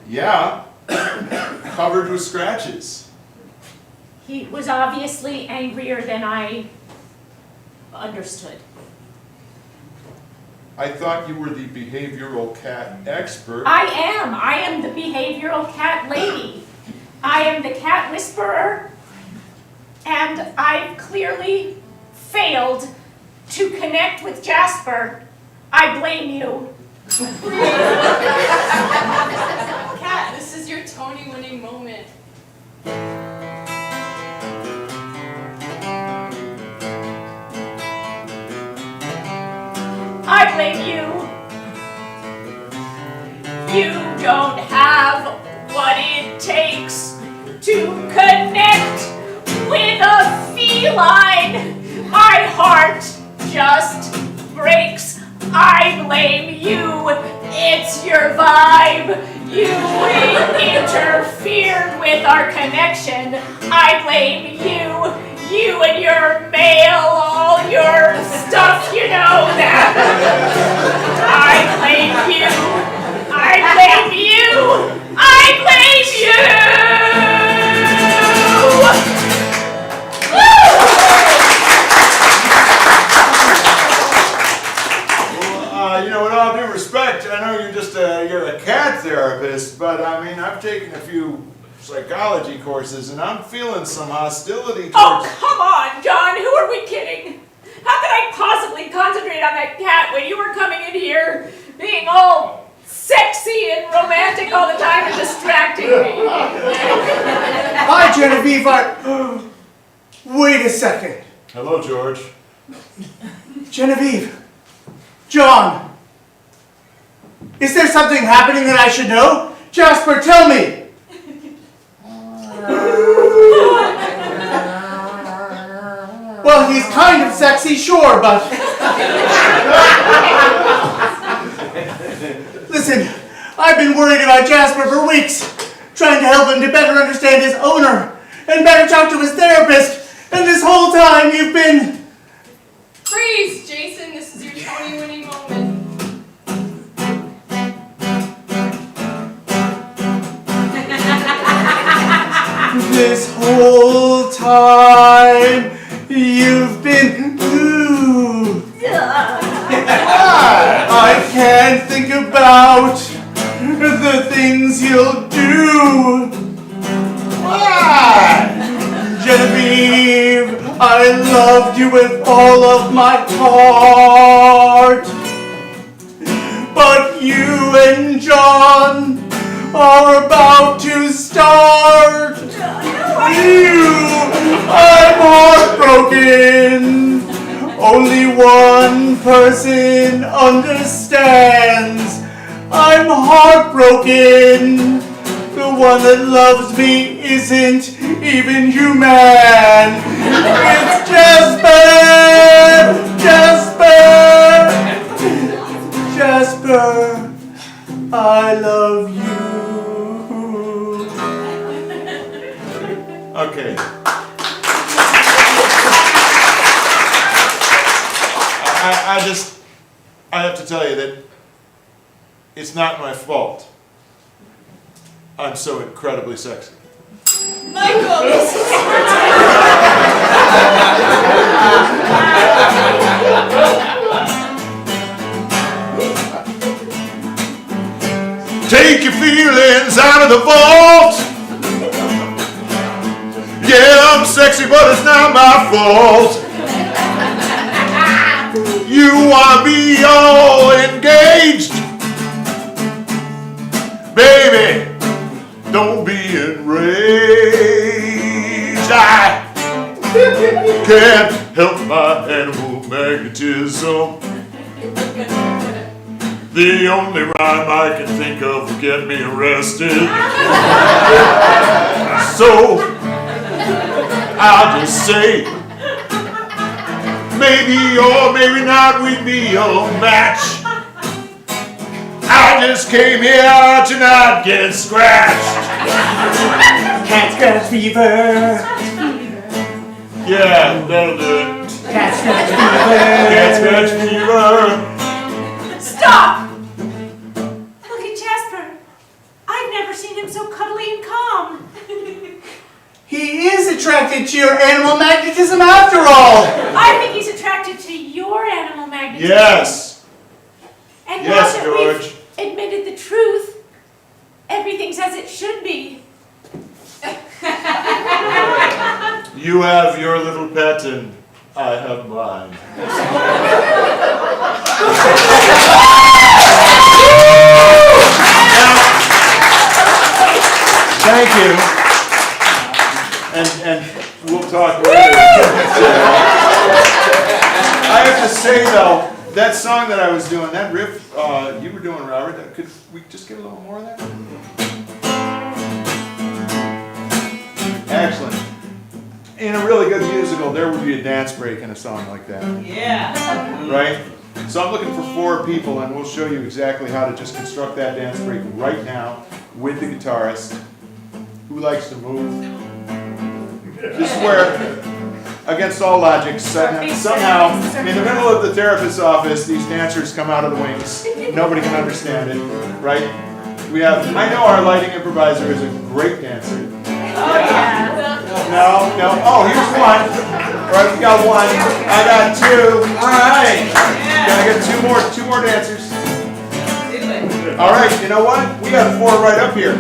Yeah, covered with scratches. He was obviously angrier than I understood. I thought you were the behavioral cat expert. I am the behavioral cat lady. I am the cat whisperer, and I've clearly failed to connect with Jasper. I blame you. Kat, this is your Tony-winning moment. I blame you. You don't have what it takes to connect with a feline. My heart just breaks. I blame you. It's your vibe. You interfered with our connection. I blame you. You and your mail, all your stuff, you know that. I blame you. I blame you. I blame you. Well, you know, with all due respect, I know you're a cat therapist, but I mean, I've taken a few psychology courses, and I'm feeling some hostility towards... Oh, come on, John. Who are we kidding? How could I possibly concentrate on that cat when you were coming in here being all sexy and romantic all the time and distracting me? Hi, Genevieve. Wait a second. Hello, George. Genevieve. John. Is there something happening that I should know? Jasper, tell me. Well, he's kind of sexy, sure, but... Listen, I've been worried about Jasper for weeks, trying to help him to better understand his owner and better talk to his therapist, and this whole time you've been... Freeze, Jason. This is your Tony-winning moment. This whole time you've been... Ooh. I can't think about the things you'll do. Genevieve, I loved you with all of my heart. But you and John are about to start. I'm heartbroken. Only one person understands. I'm heartbroken. The one that loves me isn't even human. It's Jasper! Jasper! Jasper, I love you. Okay. I have to tell you that it's not my fault. I'm so incredibly sexy. Michael, this is Take your feelings out of the vault. Yeah, I'm sexy, but it's not my fault. You wanna be all engaged? Baby, don't be enraged. I can't help my animal magnetism. The only rhyme I can think of will get me arrested. So, I'll just say, maybe or maybe not we'd be a match. I just came here to not get scratched. Cat scratch fever. Yeah, that'll do it. Cat scratch fever. Cat scratch fever. Stop! Look at Jasper. I've never seen him so cuddly and calm. He is attracted to your animal magnetism after all. I think he's attracted to your animal magnetism. Yes. And Yes, now that George. we've admitted the truth, everything's as it should be. You have your little pet and I have mine. Thank you. And we'll talk later. I have to say though, that song that I was doing, that riff you were doing, Robert, could we just get a little more of that? Excellent. In a really good musical, there would be a dance break in a song like that. Yeah. Right? So I'm looking for 4 people, and we'll show you exactly how to just construct that dance break right now with the guitarist. Who likes to move? This is where, against all logic, somehow, in the middle of the therapist's office, these dancers come out of the wings. Nobody can understand it, right? I know our lighting improviser is a great dancer. Oh yeah. No. Oh, here's one. All right, we got one. I got 2. All right. Can I get 2 more dancers? All right. You know what? We got 4 right up here.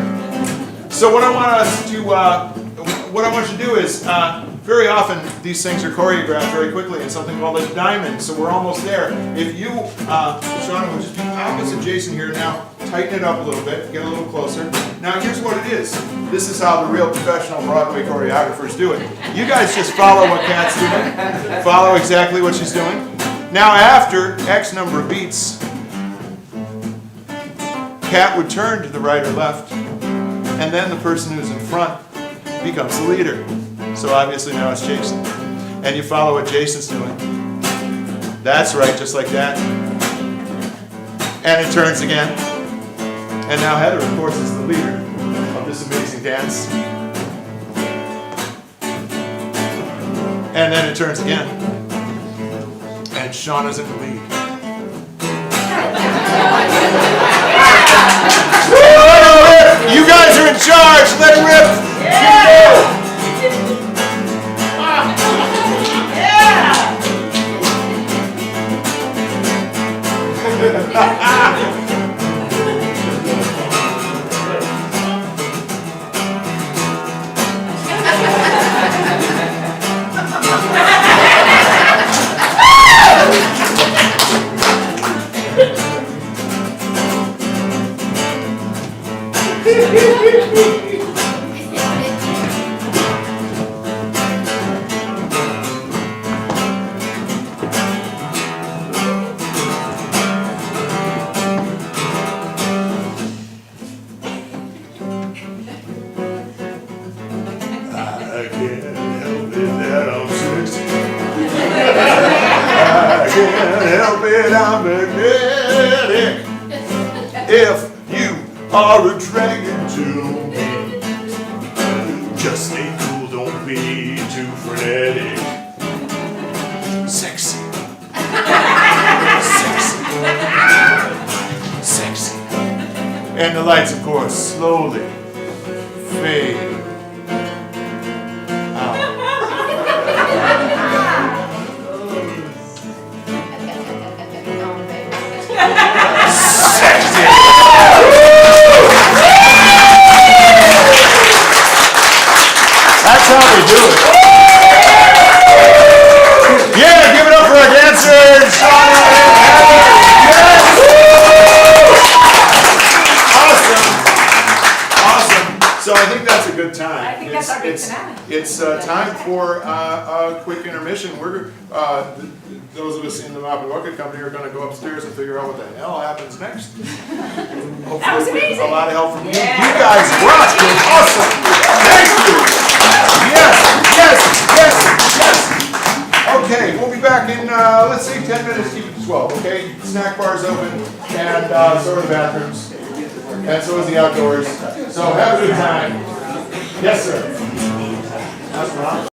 So what I want you to do is, very often these things are choreographed very quickly in something called a diamond. So we're almost there. If you, Sean, will just be opposite Jason here now. Tighten it up a little bit. Get a little closer. Now here's what it is. This is how the real professional Broadway choreographers do it. You guys just follow what Kat's doing. Follow exactly what she's doing. Now after X number of beats, Kat would turn to the right or left, and then the person who's in front becomes the leader. So obviously now it's Jason. And you follow what Jason's doing. That's right, just like that. And it turns again. And now Heather, of course, is the leader of this amazing dance. And then it turns again. And Shauna's in the lead. You guys are in charge. Let it rip. I can't help it that I'm sexy. I can't help it, I'm magnetic. If you are attracted to me, just stay cool, don't be too frenetic. Sexy. Sexy. And the lights, of course, slowly fade. That's how we do it. Yeah, give it up for our dancers. Shauna and Heather. Yes. Awesome. So I think that's a good time. I think that's our big finale. It's time for a quick intermission. We're those of us in the Mapawaka company are going to go upstairs and figure out what the hell happens next. Hopefully That was amazing. with a lot of help from you. You guys rocked. It was awesome. Thank you. Yes. Okay, we'll be back in, let's say 10 minutes, keep it to 12, okay? Snack bar's open, and so are the bathrooms, and so is the outdoors. So have a good time. Yes, sir. That's right.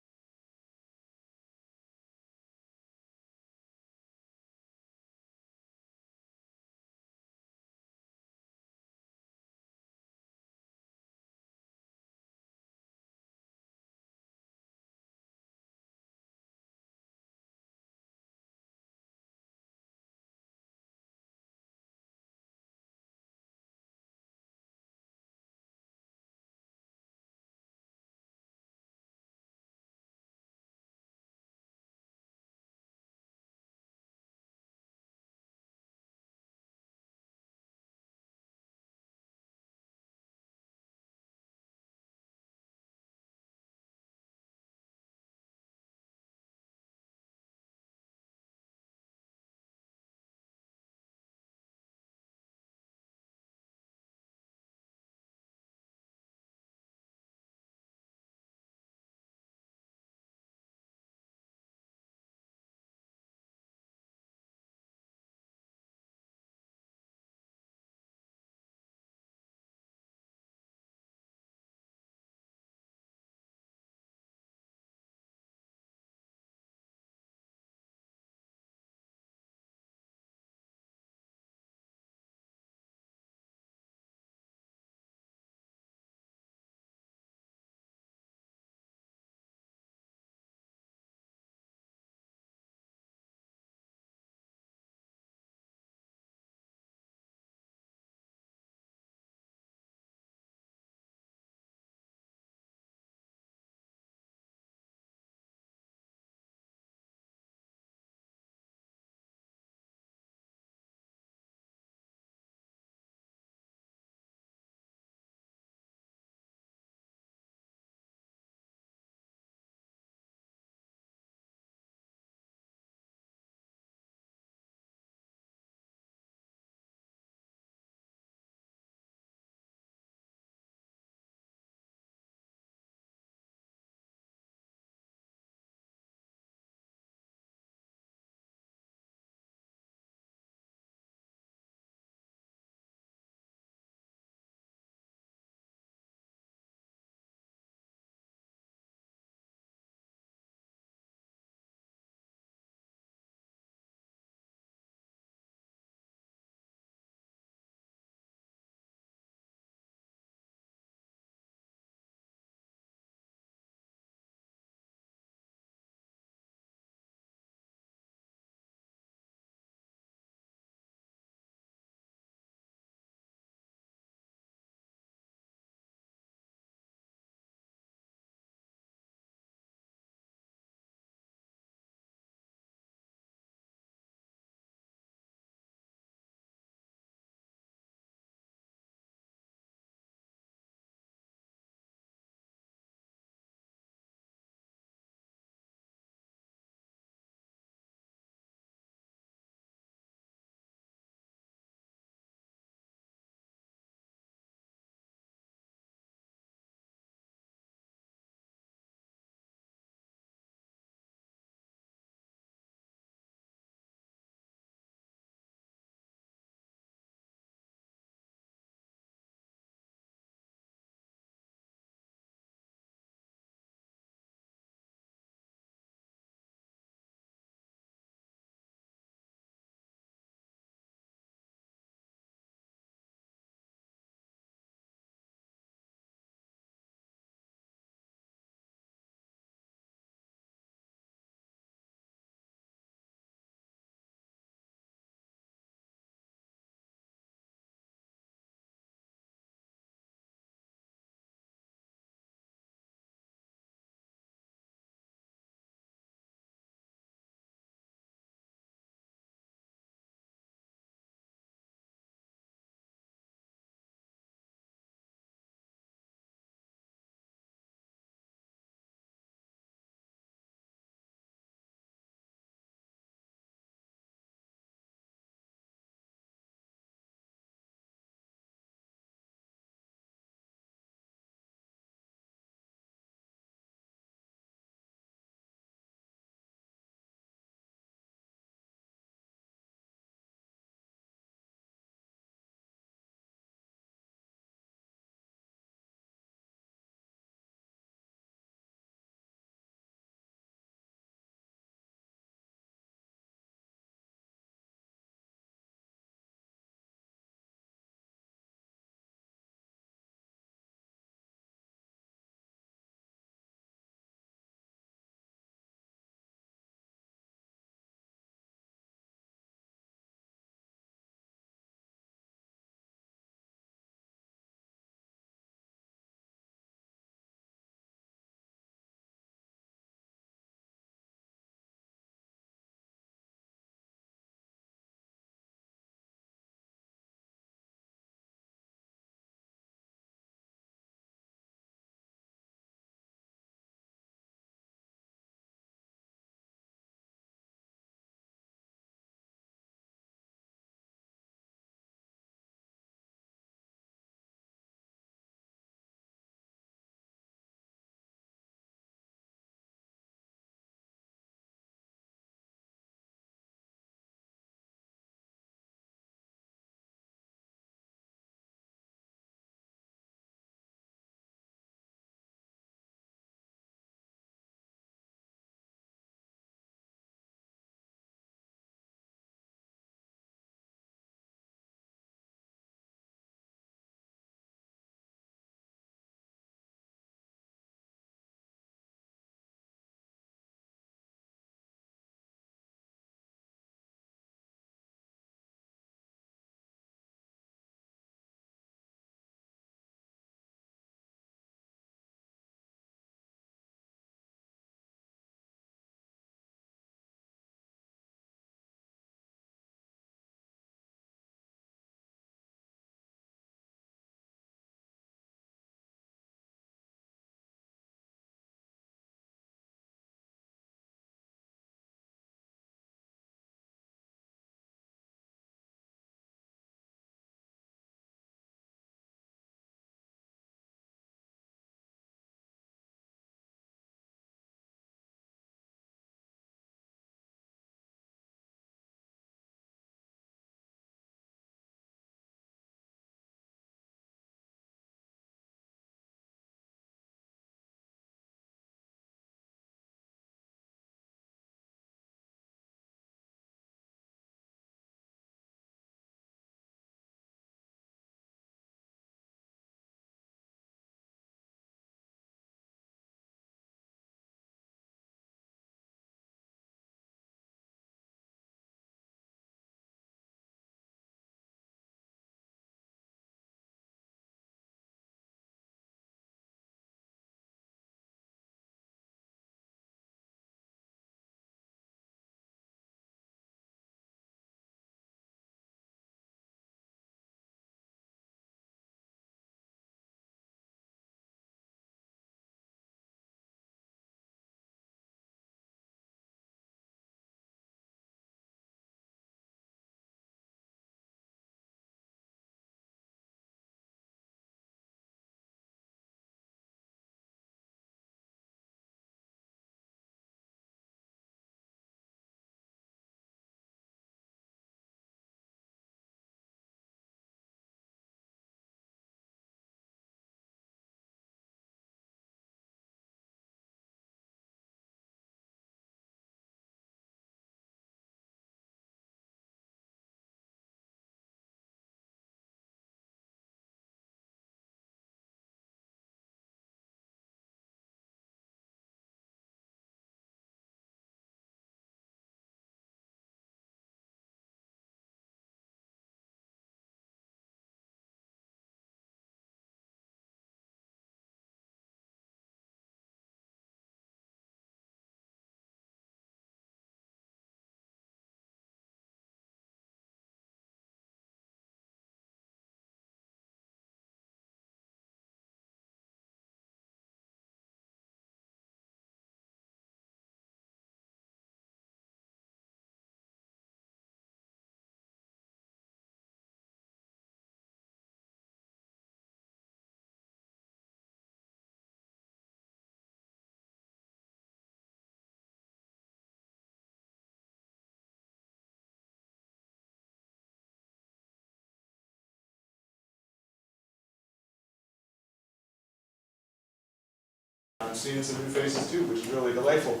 I'm seeing some new faces too, which is really delightful.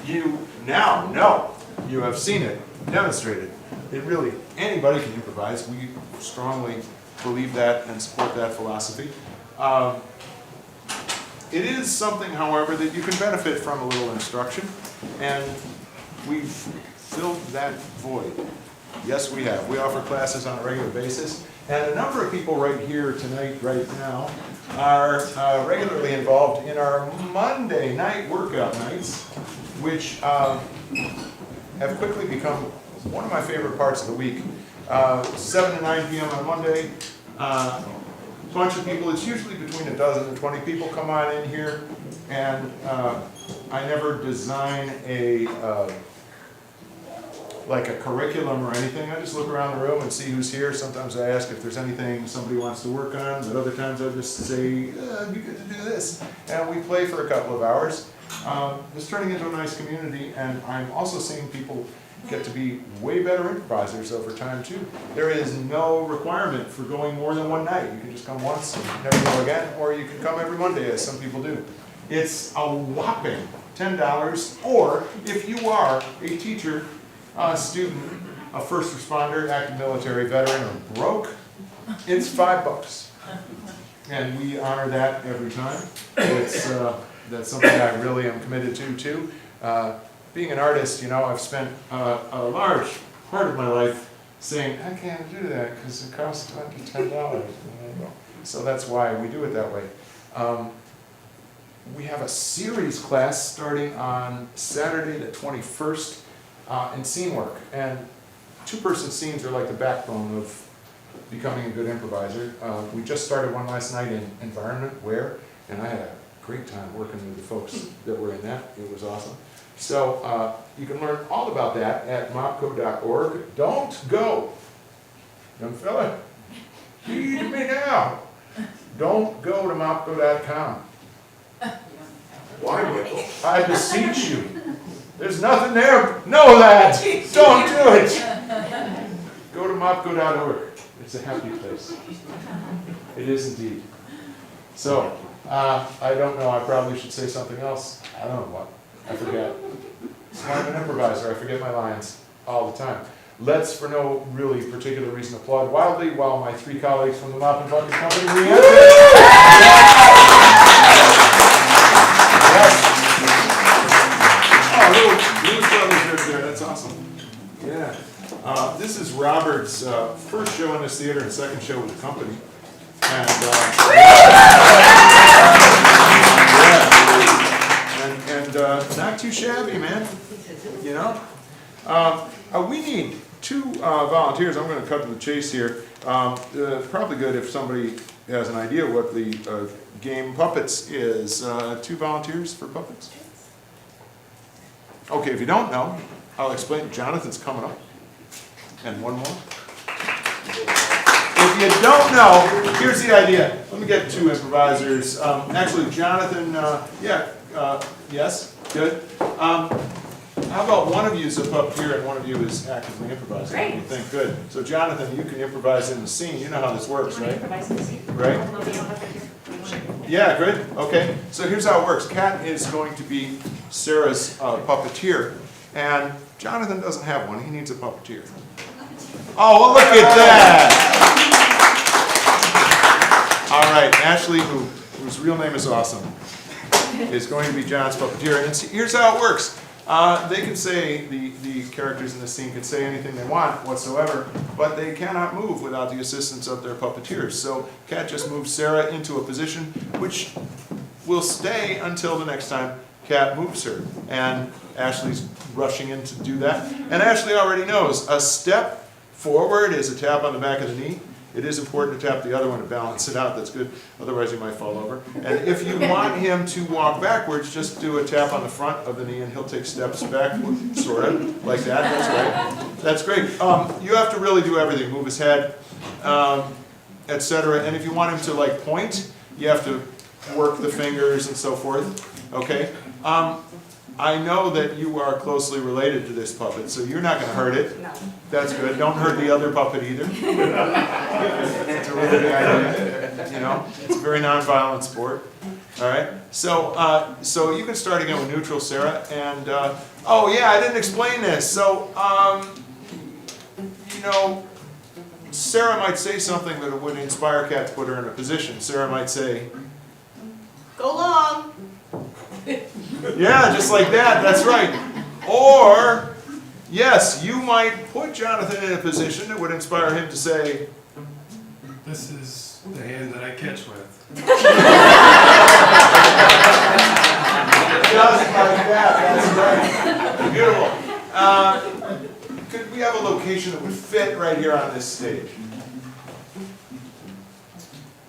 You now know, you have seen it, demonstrated. It really, anybody can improvise. We strongly believe that and support that philosophy. It is something, however, that you can benefit from a little instruction, and we've filled that void. Yes, we have. We offer classes on a regular basis, and a number of people right here tonight, right now, are regularly involved in our Monday night workout nights, which have quickly become one of my favorite parts of the week. 7 to 9 p.m. on Monday, bunch of people, it's usually between a dozen and 20 people come on in here, and I never design like a curriculum or anything. I just look around the room and see who's here. Sometimes I ask if there's anything somebody wants to work on, but other times I just say, you get to do this. And we play for a couple of hours. It's turning into a nice community, and I'm also seeing people get to be way better improvisers over time too. There is no requirement for going more than one night. You can just come once and never go again, or you can come every Monday, as some people do. It's a whopping $10, or if you are a teacher, a student, a first responder, active military veteran, or broke, it's $5. And we honor that every time. It's, that's something I really am committed to too. Being an artist, you know, I've spent a large part of my life saying, I can't do that because it costs $10. So that's why we do it that way. We have a series class starting on Saturday the 21st in scene work. And two-person scenes are like the backbone of becoming a good improviser. We just started one last night in environment, and I had a great time working with the folks that were in that. It was awesome. So you can learn all about that at mopco.org. Don't go, young fella, heed me now. Don't go to mopco.com. Why, Michael? I beseech you. There's nothing there. Know that. Don't do it. Go to mopco.org. It's a happy place. It is indeed. So, I don't know. I probably should say something else. I don't know what. I forget. I'm an improviser. I forget my lines all the time. Let's, for no really particular reason, applaud wildly while my three colleagues from the Mop and Bucket Company re-enter. Yes. Oh, little brothers right there. That's awesome. Yeah. This is Robert's first show in this theater and second show with the company. And not too shabby, man. You know? We need two volunteers. I'm going to cut to the chase here. Probably good if somebody has an idea what the game Puppets is. 2 volunteers for Puppets? Okay, if you don't know, I'll explain. Jonathan's coming up. And one more. If you don't know, here's the idea. Let me get 2 improvisers. Actually, Jonathan, yes, good. How about one of you is a puppeteer and one of you is actively improvising? Great. You think? Good. So Jonathan, you can improvise in the scene. You know how this works, right? Improvise in the scene. Right? Yeah, good. Okay. So here's how it works. Kat is going to be Sarah's puppeteer, and Jonathan doesn't have one. He needs a puppeteer. Oh, well, look at that! All right, Ashley, whose real name is awesome, is going to be John's puppeteer. And here's how it works. They can say, the characters in the scene can say anything they want whatsoever, but they cannot move without the assistance of their puppeteers. So Kat just moves Sarah into a position which will stay until the next time Kat moves her. And Ashley's rushing in to do that. And Ashley already knows a step forward is a tap on the back of the knee. It is important to tap the other one to balance it out. That's good. Otherwise, he might fall over. And if you want him to walk backwards, just do a tap on the front of the knee, and he'll take steps back, sort of, like that. That's right. That's great. You have to really do everything. Move his head, etc. And if you want him to, like, point, you have to work the fingers and so forth. Okay? I know that you are closely related to this puppet, so you're not going to hurt it. No. That's good. Don't hurt the other puppet either. It's a really good idea. You know, it's a very non-violent sport. All right, so you can start again with neutral, Sarah, and, oh yeah, I didn't explain this, so, you know, Sarah might say something that would inspire Kat to put her in a position. Sarah might say, Go long. yeah, just like that, that's right. Or, yes, you might put Jonathan in a position that would inspire him to say, This is the hand that I catch with. just like that, that's right. Beautiful. Could we have a location that would fit right here on this stage?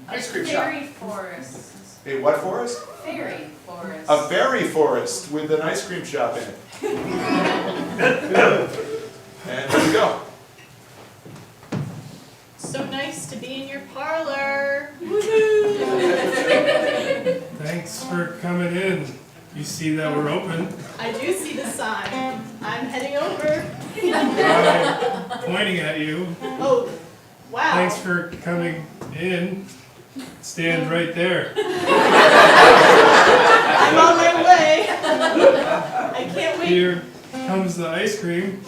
Ice cream shop. Fairy forest. A what forest? Fairy forest. A fairy forest with an ice cream shop in it. And there we go. So nice to be in your parlor. Thanks for coming in. You see that we're open. I do see the sign. I'm heading over. I'm pointing at you. Oh, wow. Thanks for coming in. Stand right there. I'm on my way. I can't wait. Here comes the ice cream.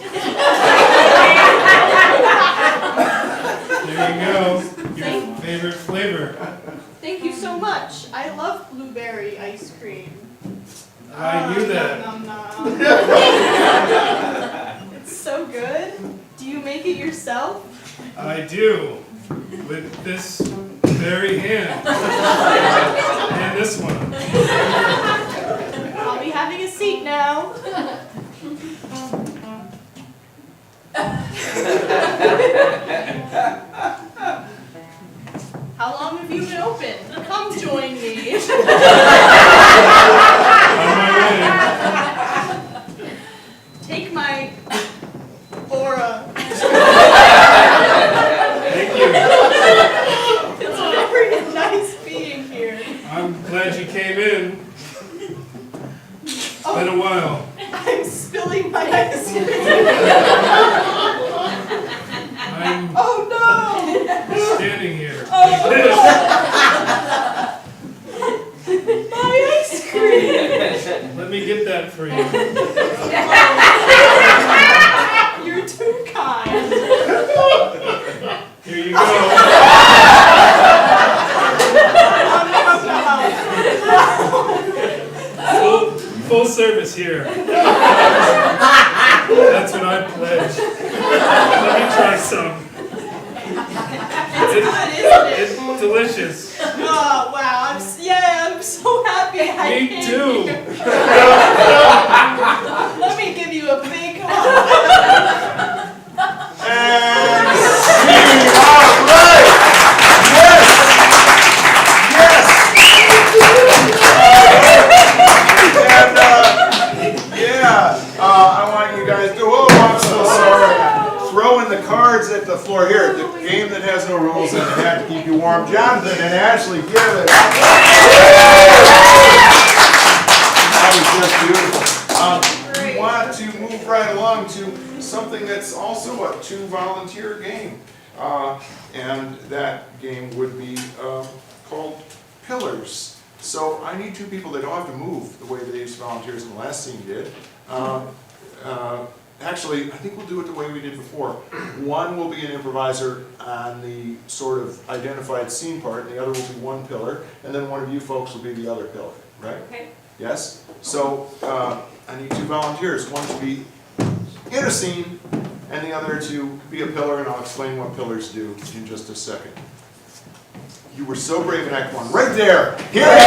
There you go. Your favorite flavor. Thank you so much. I love blueberry ice cream. I knew that. Nom, nom, nom. It's so good. Do you make it yourself? I do. With this very hand. And this one. I'll be having a seat now. How long have you been open? Come join me. On my way. Take my aura. Thank you. It's very nice being here. I'm glad you came in. It's been a while. I'm spilling my ice cream. I'm Oh no! standing here. Oh like this. My ice cream! Let me get that for you. You're too kind. Here you go. Full service here. That's what I pledge. Let me try some. It's good, isn't it? It's delicious. Oh wow! I'm so happy I Me came too. here. Let me give you a big hug. And see, all right. Yes. And yeah, I want you guys to. Oh, I'm so sorry. Throwing the cards at the floor here. The game that has no rules and it had to keep you warm. Jonathan and Ashley, give it. That was just beautiful. We want to move right along to something that's also a two-volunteer game. And that game would be called Pillars. So I need two people that don't have to move the way these volunteers in the last scene did. Actually, I think we'll do it the way we did before. One will be an improviser on the sort of identified scene part, and the other will be one pillar, and then one of you folks will be the other pillar, right? Okay. Yes? So I need two volunteers, one to be in a scene, and the other to be a pillar, and I'll explain what pillars do in just a second. You were so brave in Act 1. Right there! Here it is!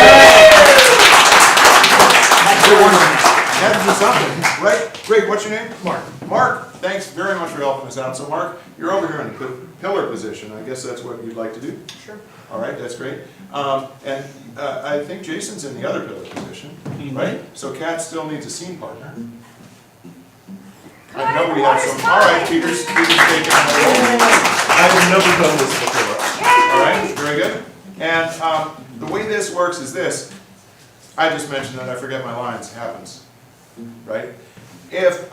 Had to do something, right? Greg, what's your name? Mark. Mark, thanks very much for helping us out. So Mark, you're over here in the pillar position. I guess that's what you'd like to do? Sure. All right, that's great. And I think Jason's in the other pillar position, right? So Kat still needs a scene partner. I know we have some. All right, Peter's taking I've never done this before. all right, very good. And the way this works is this. I just mentioned that I forget my lines. It happens, right? If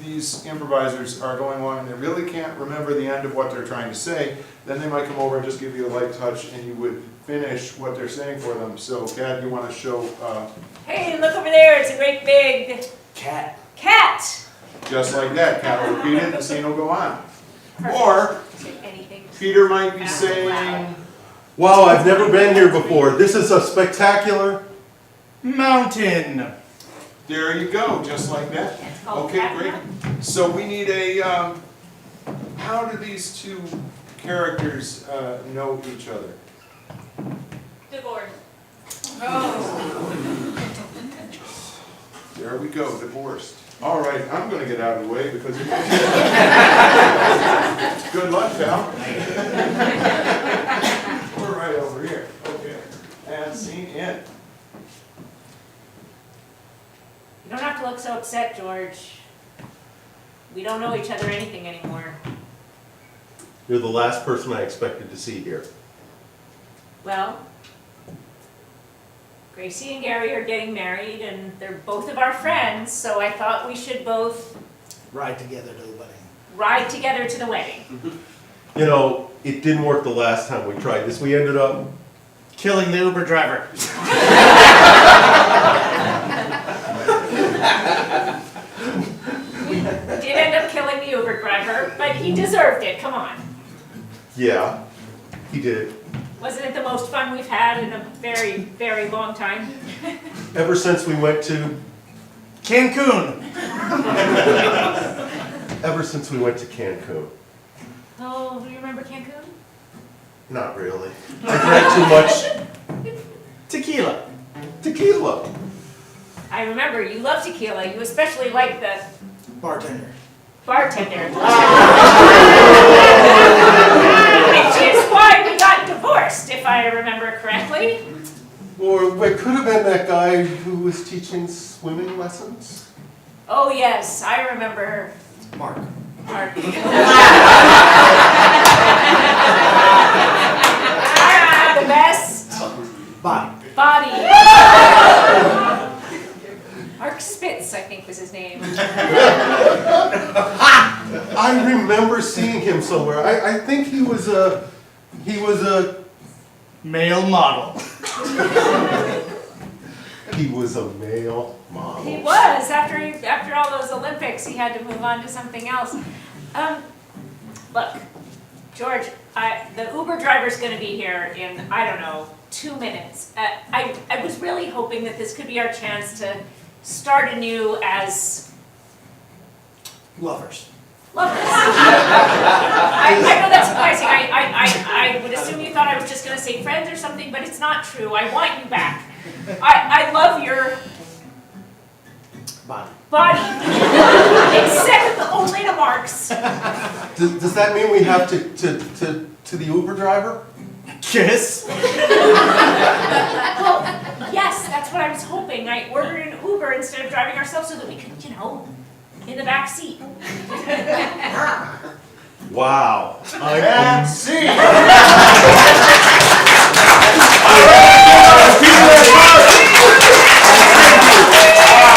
these improvisers are going along and they really can't remember the end of what they're trying to say, then they might come over and just give you a light touch and you would finish what they're saying for them. So, Kat, you want to show, Hey, look over there, it's a great big Cat. cat. just like that, Kat will repeat it and the scene will go on. Or, Anything. Peter might be saying, Wow, I've never been here before. This is a spectacular. Mountain. there you go, just like that. It's called Okay, cat great. mountain. So we need a, how do these two characters know each other? Divorce. There we go, divorced. All right, I'm gonna get out of the way because good luck, pal. We're right over here. Okay. And scene in. You don't have to look so upset, George. We don't know each other anything anymore. You're the last person I expected to see here. Well, Gracie and Gary are getting married and they're both of our friends, so I thought we should both Ride together to the wedding. ride together to the wedding. You know, it didn't work the last time we tried this. We ended up Killing the Uber driver. We did end up killing the Uber driver, but he deserved it, come on. yeah, he did. Wasn't it the most fun we've had in a very, very long time? Ever since we went to, Cancun. ever since we went to Cancun. Oh, do you remember Cancun? Not really. I drank too much Tequila. tequila. I remember, you love tequila, you especially like the Bartender. bartender. Which is why we got divorced, if I remember correctly. Or it could have been that guy who was teaching swimming lessons. Oh yes, I remember. Mark. Mark. The best Body. body. Mark Spitz, I think was his name. I remember seeing him somewhere. I think he was a Male model. he was a male model. He was, after all those Olympics, he had to move on to something else. Look, George, the Uber driver's gonna be here in, I don't know, 2 minutes. I was really hoping that this could be our chance to start anew as Lovers. lovers. I know that's surprising. I would assume you thought I was just gonna say friends or something, but it's not true. I want you back. I love your Body. body. Except only to Mark's. Does that mean we have to the Uber driver? Kiss. Well, yes, that's what I was hoping. I ordered an Uber instead of driving ourselves so that we could, in the back seat. Wow. And scene.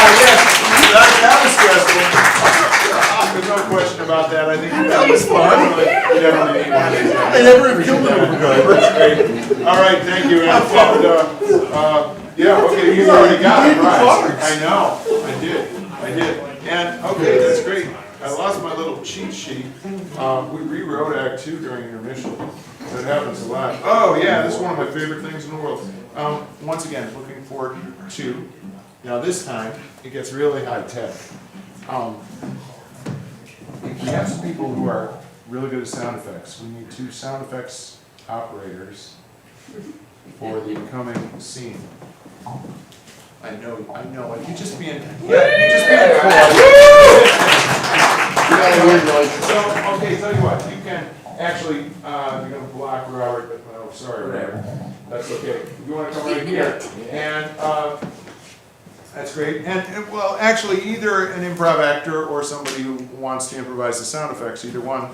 That was stressful. There's no question about that. I think that was fun. We definitely need one. I never have killed an Uber driver. That's great. All right, thank you. And, yeah, okay, you already got it, right. I know, I did. And, okay, that's great. I lost my little cheat sheet. We rewrote Act 2 during intermission. That happens a lot. Oh, yeah, this is one of my favorite things in the world. Once again, looking forward to, now this time, it gets really high tech. We have some people who are really good at sound effects. We need 2 sound effects operators for the coming scene. I know, you just be in, So, okay, tell you what, you can actually, you're gonna block Robert, but, oh, sorry, Robert. That's okay. You wanna come right here, and, that's great. And, well, actually, either an improv actor or somebody who wants to improvise the sound effects, either one.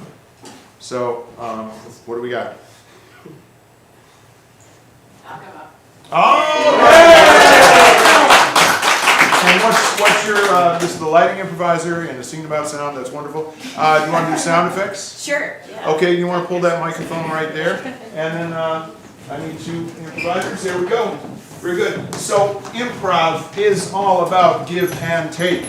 So, what do we got? I'll come up. Oh! And what's your, this is the lighting improviser and the singing about sound, that's wonderful. Do you want to do sound effects? Sure. Okay, you want to pull that microphone right there? And then I need 2 improvisers, there we go. Very good. So improv is all about give and take.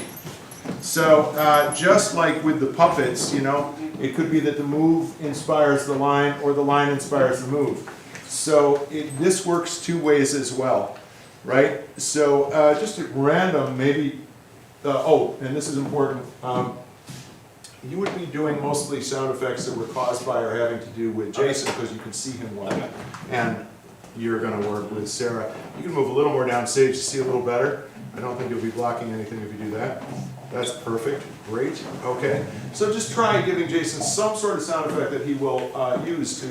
So just like with the puppets, you know, it could be that the move inspires the line or the line inspires the move. So this works 2 ways as well, right? So just at random, maybe, and this is important, you would be doing mostly sound effects that were caused by or having to do with Jason because you can see him well. And you're going to work with Sarah. You can move a little more downstage to see a little better. I don't think you'll be blocking anything if you do that. That's perfect. Great. Okay. So just try giving Jason some sort of sound effect that he will use to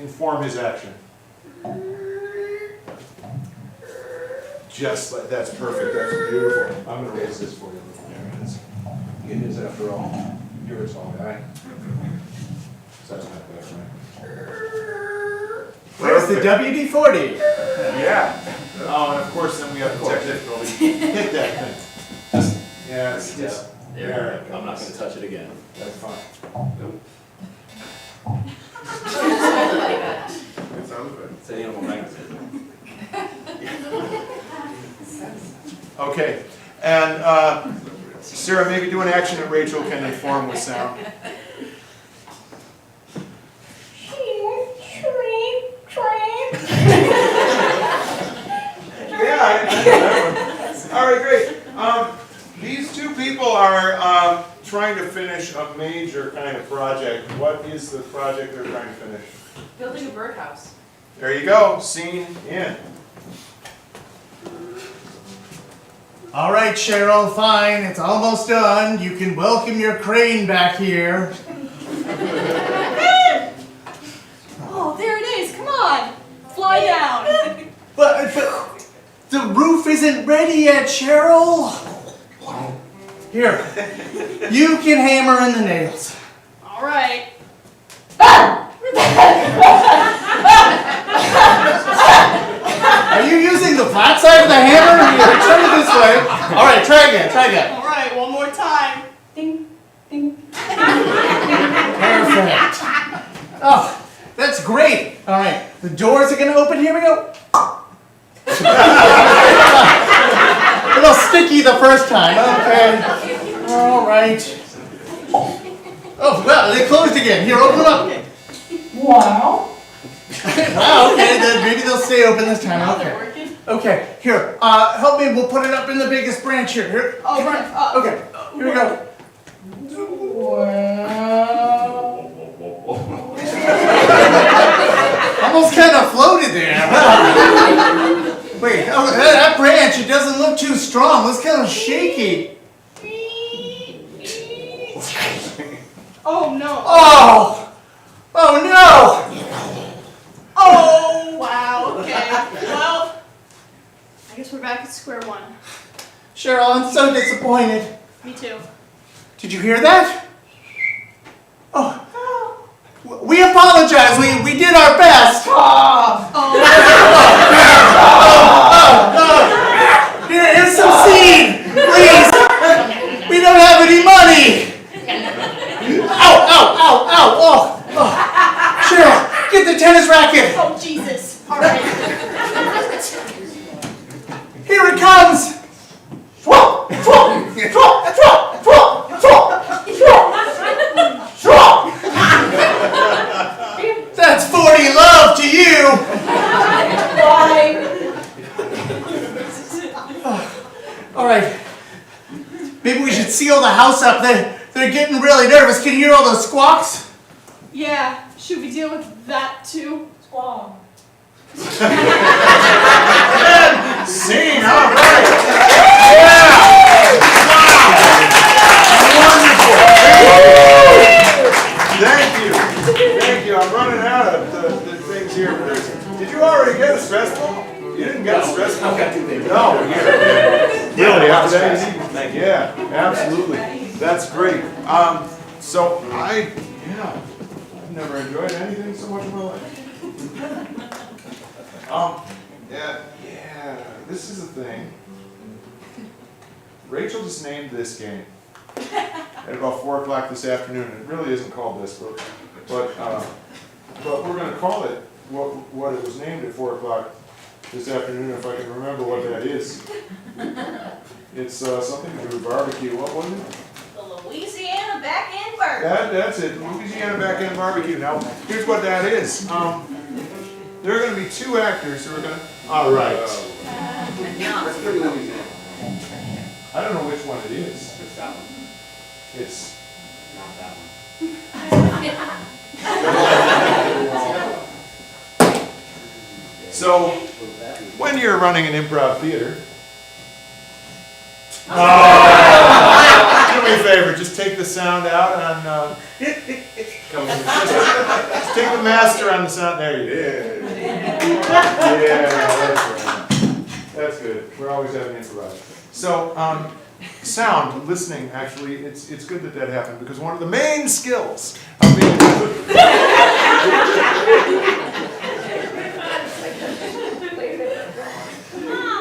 inform his action. Just like that's perfect. That's beautiful. I'm going to raise this for you. There it is. It is after all. You're a tall guy. So that's not bad, right? Where's the WD-40? Yeah. Oh, and of course, then we have the technical. Hit that thing. Yeah, it's just. Yeah, I'm not going to touch it again. That's fine. Nope. It sounds good. It's an animal magnetism. Okay, and Sarah, maybe do an action that Rachel can inform with sound. Yeah, I know that one. All right, great. These 2 people are trying to finish a major kind of project. What is the project they're trying to finish? Building a birdhouse. There you go, scene in. All right, Cheryl, fine. It's almost done. You can welcome your crane back here. Oh, there it is. Come on. Fly down. But the roof isn't ready yet, Cheryl. Here, you can hammer in the nails. All right. Are you using the flat side of the hammer? Turn it this way. All right, try again, try again. All right, one more time. Ding, ding. Perfect. Oh, that's great. All right, the doors are going to open. Here we go. A little sticky the first time. Okay. All right. Oh, well, they closed again. Here, open them up. Wow. Wow, okay, then maybe they'll stay open this time. Now Okay. they're working. Okay, here, help me, we'll put it up in the biggest branch here. Here. Oh, right. Okay, here we go. Wow. Almost kind of floated there. Wait, oh, that branch, it doesn't look too strong. Looks kind of shaky. Oh, no. Oh! Oh, no! Oh, wow. Okay. Well, I guess we're back at square one. Cheryl, I'm so disappointed. Me too. Did you hear that? Oh. We apologize. We did our best. Here's some seed, please. We don't have any money. Ow, ow, ow, ow. Oh. Cheryl, get the tennis racket. Oh, Jesus. All right. Here it comes. That's 40 love to you. All right. Maybe we should seal the house up. They're getting really nervous. Can you hear all those squawks? Yeah. Should we deal with that too? Scene, all right. Yeah. Wow. Wonderful. Thank you. Thank you. I'm running out of the things here. Did you already get a stress ball? You didn't get a stress ball? I've got 2 things. No. Really? After that? Thank you. Yeah, absolutely. That's great. So I've never enjoyed anything so much in my life. Yeah, this is the thing. Rachel just named this game at about 4 o'clock this afternoon. It really isn't called this, but we're going to call it what it was named at 4 o'clock this afternoon, if I can remember what that is. It's something to do with barbecue. What was it? The Louisiana back-end burger. That's it, Louisiana back-end barbecue. Now, here's what that is. There are going to be 2 actors who are going to. All right. That's pretty Louisiana. I don't know which one it is. It's that one. It's. Not that one. So, when you're running an improv theater, do me a favor, just take the sound out on. Just take the master on the sound. There you go. Yeah, that's right. That's good. We're always having improvise. So, sound, listening, actually, it's good that happened because one of the main skills of being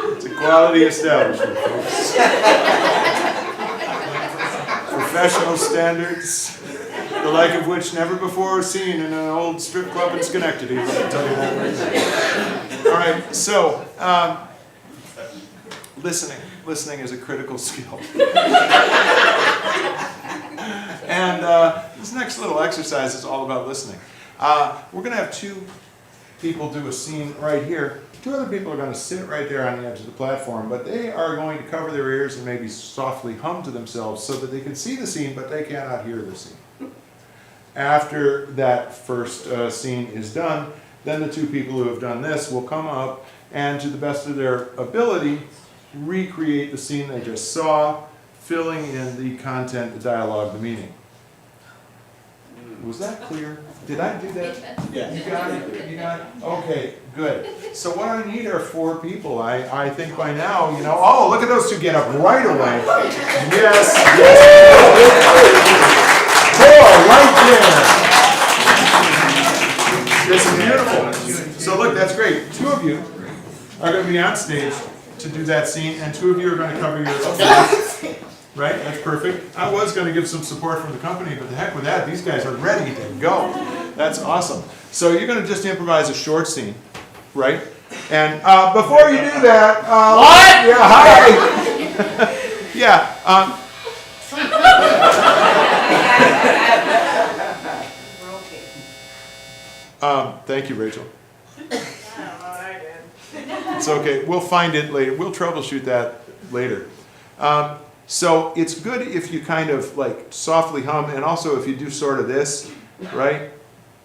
it's a quality establishment, folks. Professional standards, the like of which never before seen in an old strip club in Schenectady, let me tell you that right now. All right, so, listening is a critical skill. And this next little exercise is all about listening. We're going to have 2 people do a scene right here. 2 other people are going to sit right there on the edge of the platform, but they are going to cover their ears and maybe softly hum to themselves so that they can see the scene, but they cannot hear the scene. After that first scene is done, then the 2 people who have done this will come up and, to the best of their ability, recreate the scene they just saw, filling in the content, the dialogue, the meaning. Was that clear? Did I do that? Yeah. You got it? You got it? Okay, good. So what I need are 4 people. I think by now, you know, oh, look at those 2 get up right away. Yes, yes. Boy, right there. It's beautiful. So look, that's great. 2 of you are going to be on stage to do that scene, and 2 of you are going to cover your voice. Right? That's perfect. I was going to give some support from the company, but the heck with that. These guys are ready to go. That's awesome. So you're going to just improvise a short scene, right? And before you do that, What? Yeah, hi. Yeah. Thank you, Rachel. It's okay. We'll find it later. We'll troubleshoot that later. So it's good if you kind of like softly hum, and also if you do sort of this, right?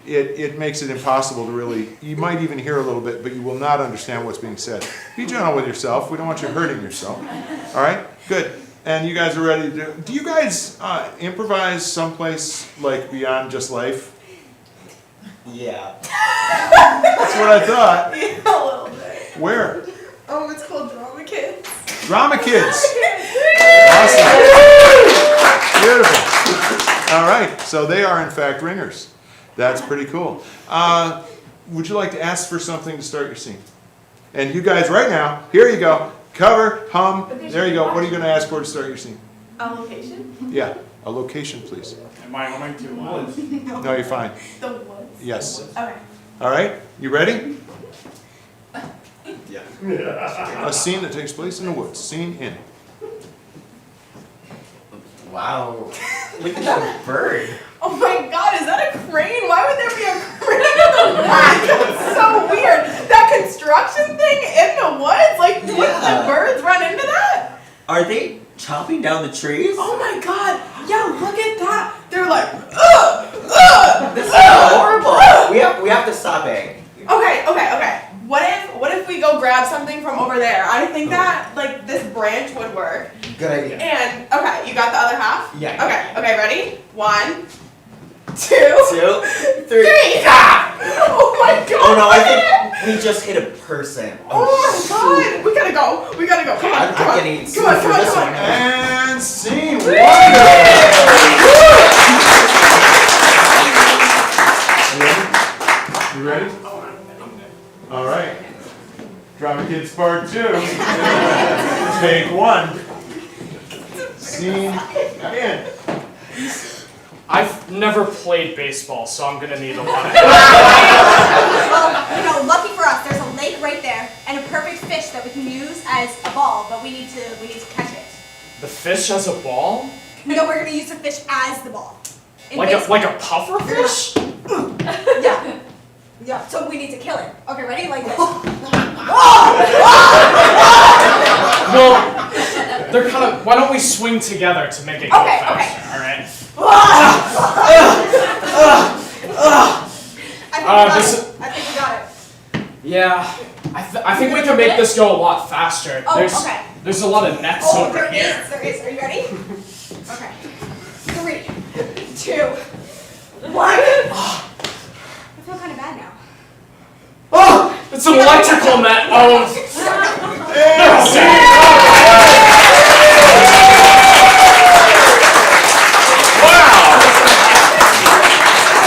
It makes it impossible to really, you might even hear a little bit, but you will not understand what's being said. Be gentle with yourself. We don't want you hurting yourself. All right? Good. And you guys are ready to do you guys improvise someplace like beyond just life? Yeah. That's what I thought. Yeah, a little bit. Where? Oh, it's called Drama Kids. Drama Kids. Awesome. Beautiful. All right. So they are in fact ringers. That's pretty cool. Would you like to ask for something to start your scene? And you guys right now, here you go. Cover, hum. There you go. What are you going to ask for to start your scene? A location? Yeah. A location, please. Am I humming too much? No, you're fine. The woods. Yes. Okay. All right. You ready? Yeah. A scene that takes place in the woods. Scene in. Wow. Look at that bird. Oh my god, is that a crane? Why would there be a crane in the woods? That's so weird. That construction thing in the woods? Like, wouldn't the birds run into that? Are they chopping down the trees? Oh my god. Yeah, look at that. They're like, ugh, ugh. This is horrible. We have to stop it. Okay. What if we go grab something from over there? I think that like this branch would work. Good idea. And okay, you got the other half? Yeah. Okay, ready? 1, 2, 2, 3. 3. Ah! Oh my god! Oh no, I think we just hit a person. Oh my god! We gotta go. Come on. I'm getting Come on. And scene. You ready? All right. Drama Kids Part 2. Take 1. Scene, come in. I've never played baseball, so I'm gonna need a lot of Well, lucky for us, there's a lake right there and a perfect fish that we can use as a ball, but we need to catch it. The fish has a ball? No, we're gonna use the fish as the ball. In Like baseball. a puffer fish? Yeah. Yeah, so we need to kill it. Okay, ready? Like this. Well, they're kind of. Why don't we swing together to make it go Okay, faster? okay. All right. I think we got this it. I think we got it. Yeah, I think we can make this go a lot faster. Oh, okay. There's a lot of nets Oh, over there here. is. There is. Are you ready? Okay. 3, 2, 1. I feel kind of bad now. Oh, it's an electrical net. Oh,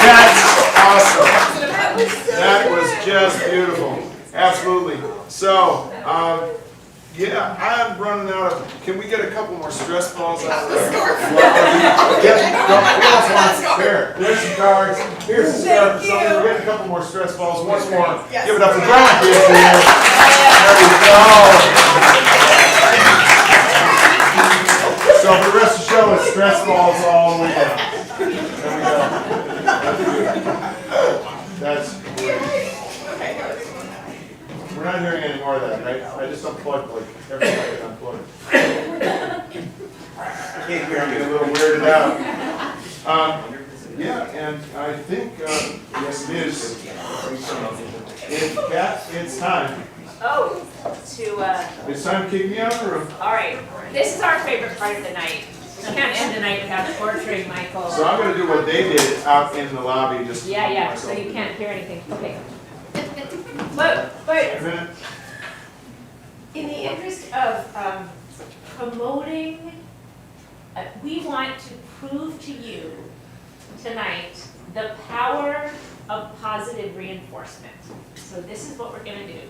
That's awesome. That was just beautiful. Absolutely. So, yeah, I'm running out of. Can we get a couple more stress balls out there? There. There's some cards. Here's some stuff for somebody. We'll get a couple more stress balls. Once more. Yes. Give it up for Brian. There we go. So for the rest of the show, it's stress balls all the way down. There we go. That's great. We're not hearing any more of that, right? I just unplugged like every second unplugged. I can't hear, I'm getting a little weirded out. Yeah, and I think, yes it is. Kat, it's time. Oh, It's time to kick me out of the room. all right. This is our favorite part of the night. We can't end the night without torturing Michael. So I'm gonna do what they did out in the lobby, just. Yeah, so you can't hear anything. Okay. But Wait a minute. in the interest of promoting, we want to prove to you tonight the power of positive reinforcement. So this is what we're gonna do.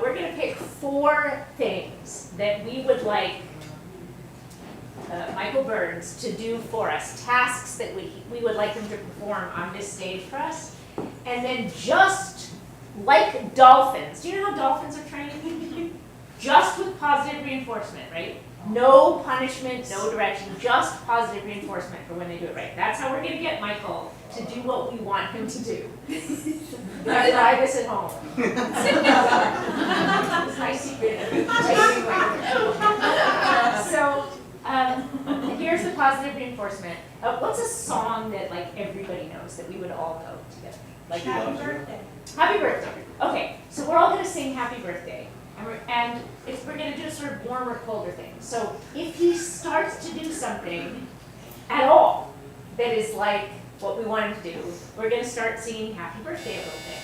We're gonna pick 4 things that we would like Michael Burns to do for us, tasks that we would like him to perform on this stage for us. And then just like dolphins, do you know how dolphins are trained? Just with positive reinforcement, right? No punishment, no direction, just positive reinforcement for when they do it right. That's how we're gonna get Michael to do what we want him to do. Try this at home. It's my secret. So, here's the positive reinforcement. What's a song that like everybody knows that we would all know together? Like Happy Birthday. Happy Birthday. Okay, so we're all gonna sing Happy Birthday. And we're going to do a sort of warmer, colder thing. So if he starts to do something at all that is like what we want him to do, we're going to start singing Happy Birthday a little bit.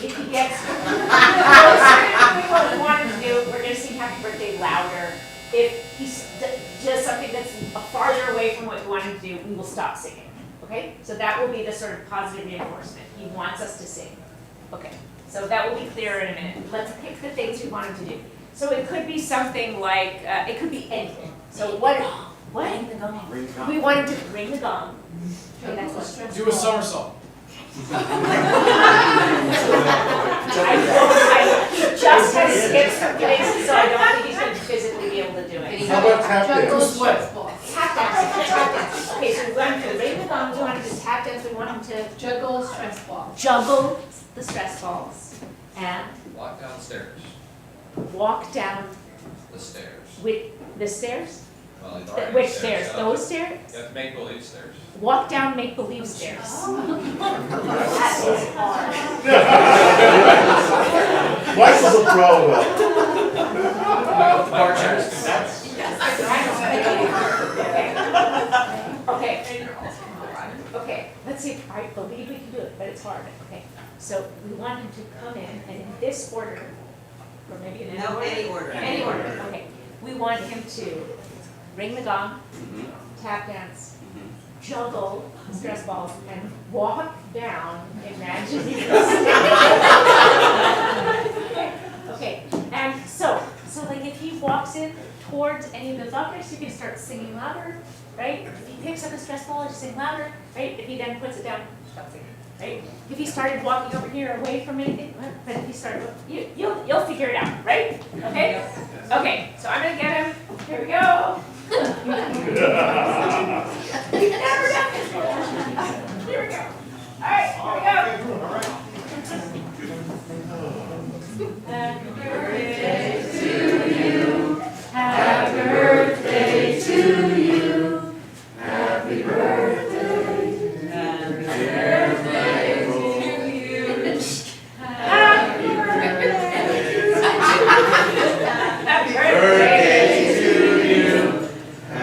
If he gets closer to what we want him to do, we're going to sing Happy Birthday louder. If he does something that's farther away from what we want him to do, we will stop singing. Okay? So that will be the sort of positive reinforcement. He wants us to sing. Okay. So that will be clearer in a minute. Let's pick the things we want him to do. So it could be something like, it could be anything. So what? Ring the gong. We want him to ring the gong. Okay, that's what. Do a somersault. I just had to skip some things, so I don't think he's going to physically be able to do it. How about tap dance? Tap dance. Okay, so we want him to ring the gong. We want him to tap dance. We want him to Juggle stress ball. juggle the stress balls and Walk downstairs. walk down The stairs. with the stairs. Well, it's The- already which stairs. stairs? Those stairs? You have to make believe stairs. Walk down make-believe stairs. That is hard. Michael's a pro though. Bar chairs. Okay. Okay, let's see, I believe we can do it, but it's hard, okay. So we want him to come in and in this order, or maybe in any order. Any order, okay. We want him to ring the gong, tap dance, juggle stress balls, and walk down imaginary stairs. Okay, and so like if he walks in towards any of those objects, you can start singing louder, right? If he picks up a stress ball, you sing louder, right? If he then puts it down, stop singing, right? If he started walking over here away from anything, but if he started, you'll figure it out, right? Okay? Okay, so I'm gonna get him. Here we go. We've never done this before. Here we go. All right, here we go. Happy birthday to you. Happy birthday to you. Happy birthday. Happy birthday to you. Happy birthday.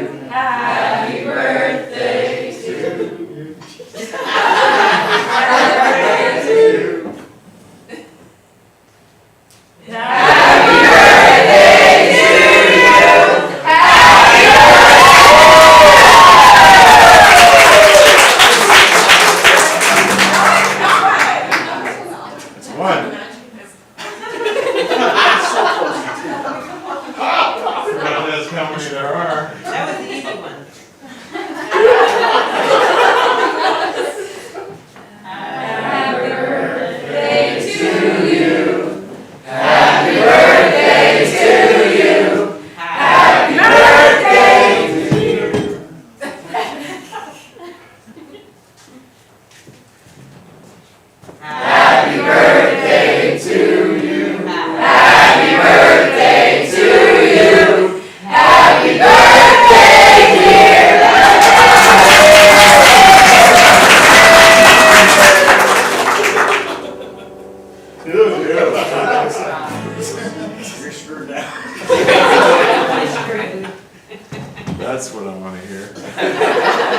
Happy birthday to you. Happy That's what I want to hear.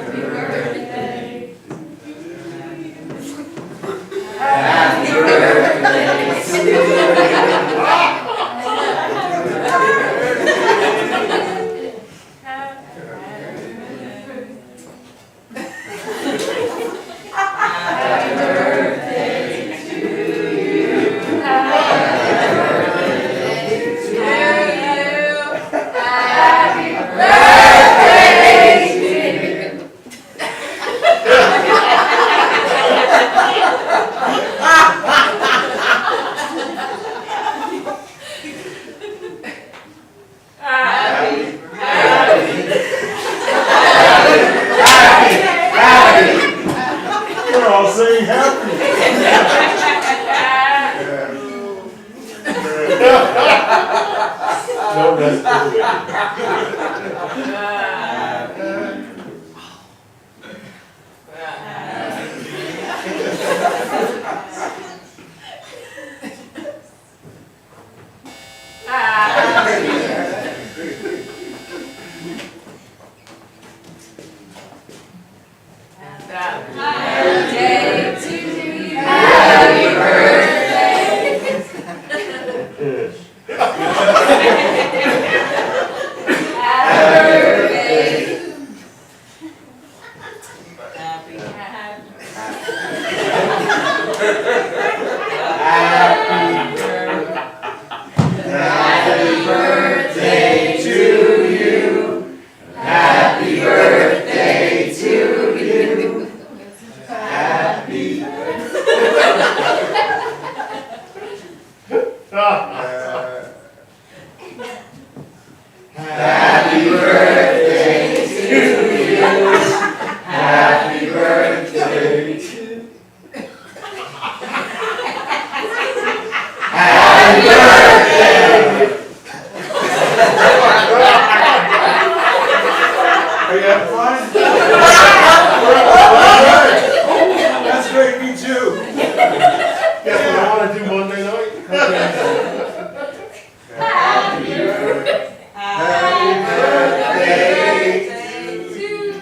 Happy birthday. Happy birthday to you.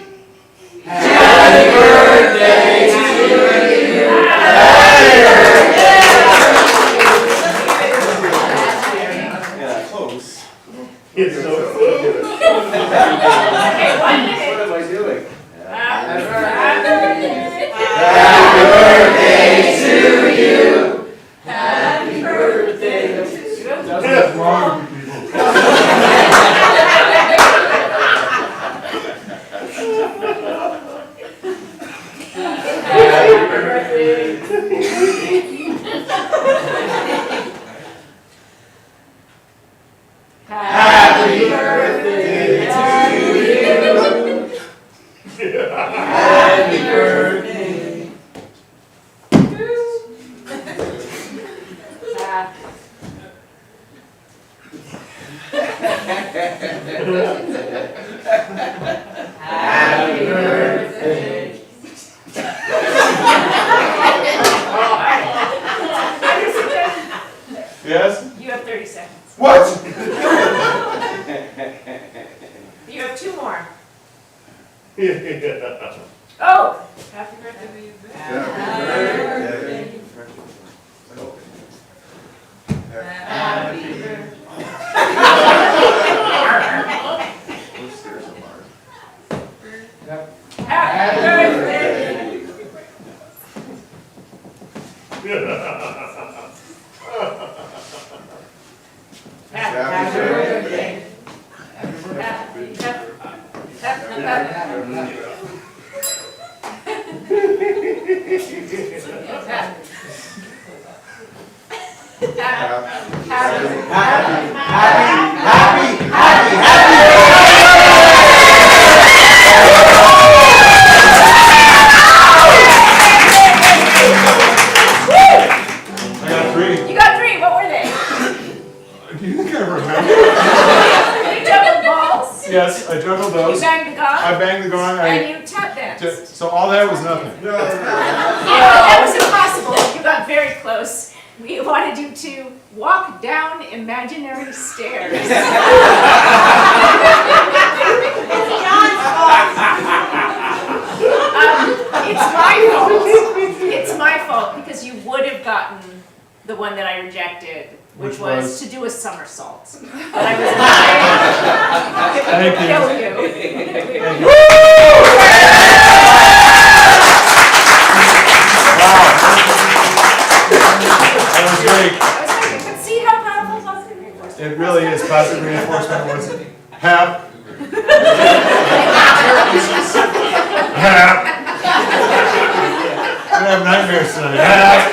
Happy It's so funny. Okay, 1 minute. What am I doing? Happy birthday to you. That's what's wrong with you people. Happy birthday to you. Happy birthday. Happy birthday. Yes? You have 30 seconds. What? You have 2 more. Oh! Happy birthday to you. Happy birthday. Happy birthday. Happy birthday. Happy birthday. I got 3. You got 3. What were they? Do you think I remember? You juggled balls. Yes, I juggled You those. banged the gong. I banged the gong. And you tap danced. So all that was nothing. Yeah, that was impossible. You got very close. We wanted you to walk down imaginary stairs. It's my fault. It's my fault because you would have gotten the one that I rejected, which was to do a somersault. But I was Thank you. kill you. That was great. But see how powerful positive reinforcement It really is. Positive reinforcement was hap. Hap. I'm gonna have nightmares tonight. Hap.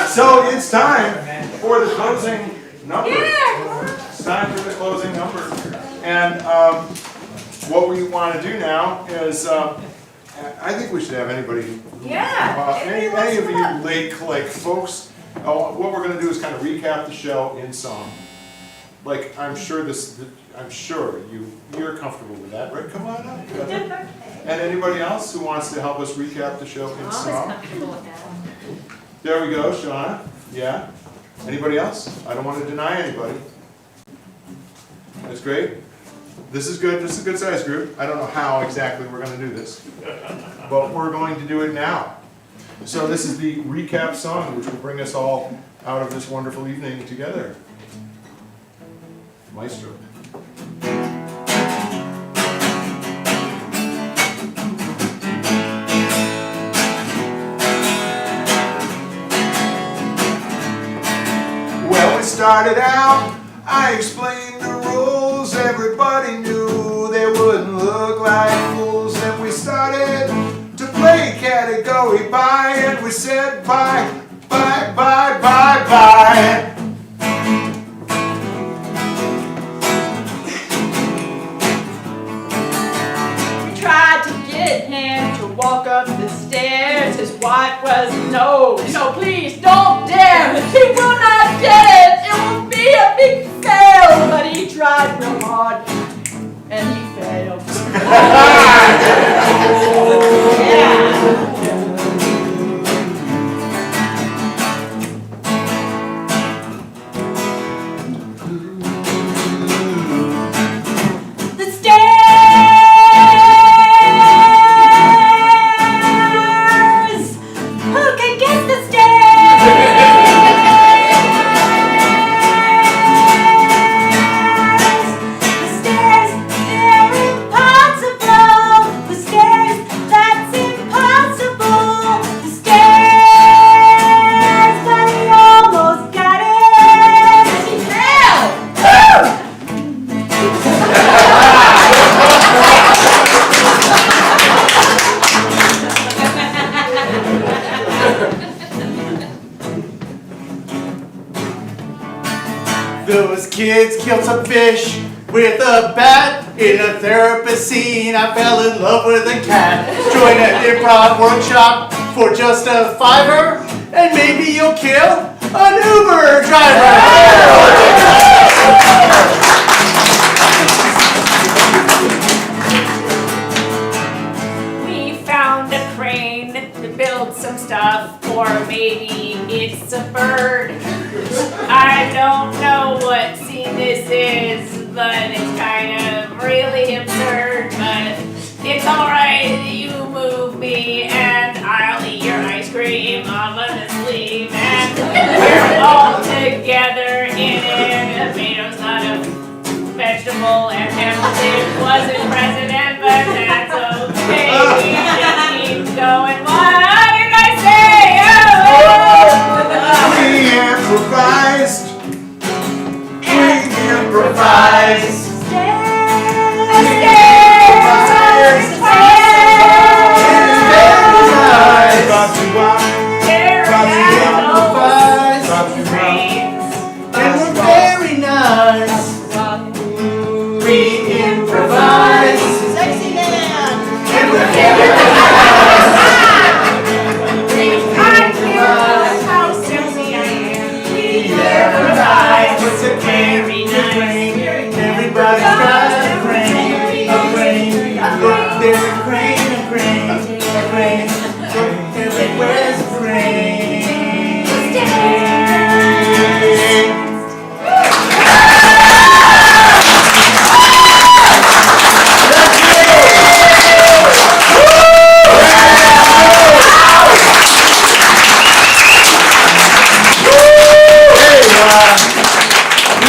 So it's time for the closing number. It's time for the closing number. And what we want to do now is, I think we should have anybody. Yeah. Any of you late click folks, what we're going to do is kind of recap the show in song. Like, I'm sure you're comfortable with that, right? Come on up. And anybody else who wants to help us recap the show in song? There we go, Shauna. Yeah. Anybody else? I don't want to deny anybody. That's great. This is good. This is a good sized group. I don't know how exactly we're going to do this, but we're going to do it now. So this is the recap song, which will bring us all out of this wonderful evening together. Maestro. Well, we started out, I explained the rules, everybody knew they wouldn't look like fools. Then we started to play category bye, and we said bye, bye, bye, bye, bye. We tried to get him to walk up the stairs. His wife was no, please don't dare. He will not get it. It will be a big fail. But he tried real hard and he failed. The stairs! Who can guess the stairs? Those kids killed some fish with a bat in a therapist scene. I fell in love with a cat. Join an improv workshop for just a $5, and maybe you'll kill an Uber driver. We found a crane to build some stuff, or maybe it's a bird. I don't know what scene this is, but it's kind of really absurd. But it's alright, you move me, and I'll eat your ice cream off of the sleeve. And we're all together in it. Tomato's not a vegetable, and Hamilton wasn't president, but that's okay. We just keep going. What did I say? We improvised. We improvised. And we're very nice. We improvise. Sexy man. And we're very How sexy I am. We improvise. What's a brain? Everybody's got a brain. A brain. Look, there's a crane, a crane, a crane. Look, everywhere's a crane.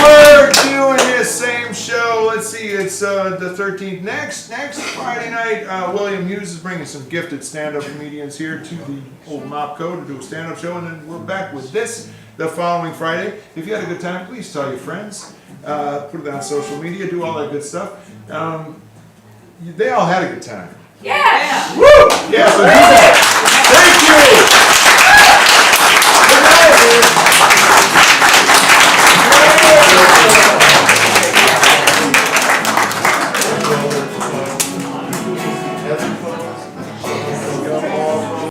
We're doing this same show. Let's see, it's the 13th. Next Friday night, William Hughes is bringing some gifted stand-up comedians here to the old Mopco to do a stand-up show, and then we're back with this the following Friday. If you had a good time, please tell your friends. Put it on social media, do all that good stuff. They all had a good time. Yes! Woo! Yeah, so do that. Thank you. Good night.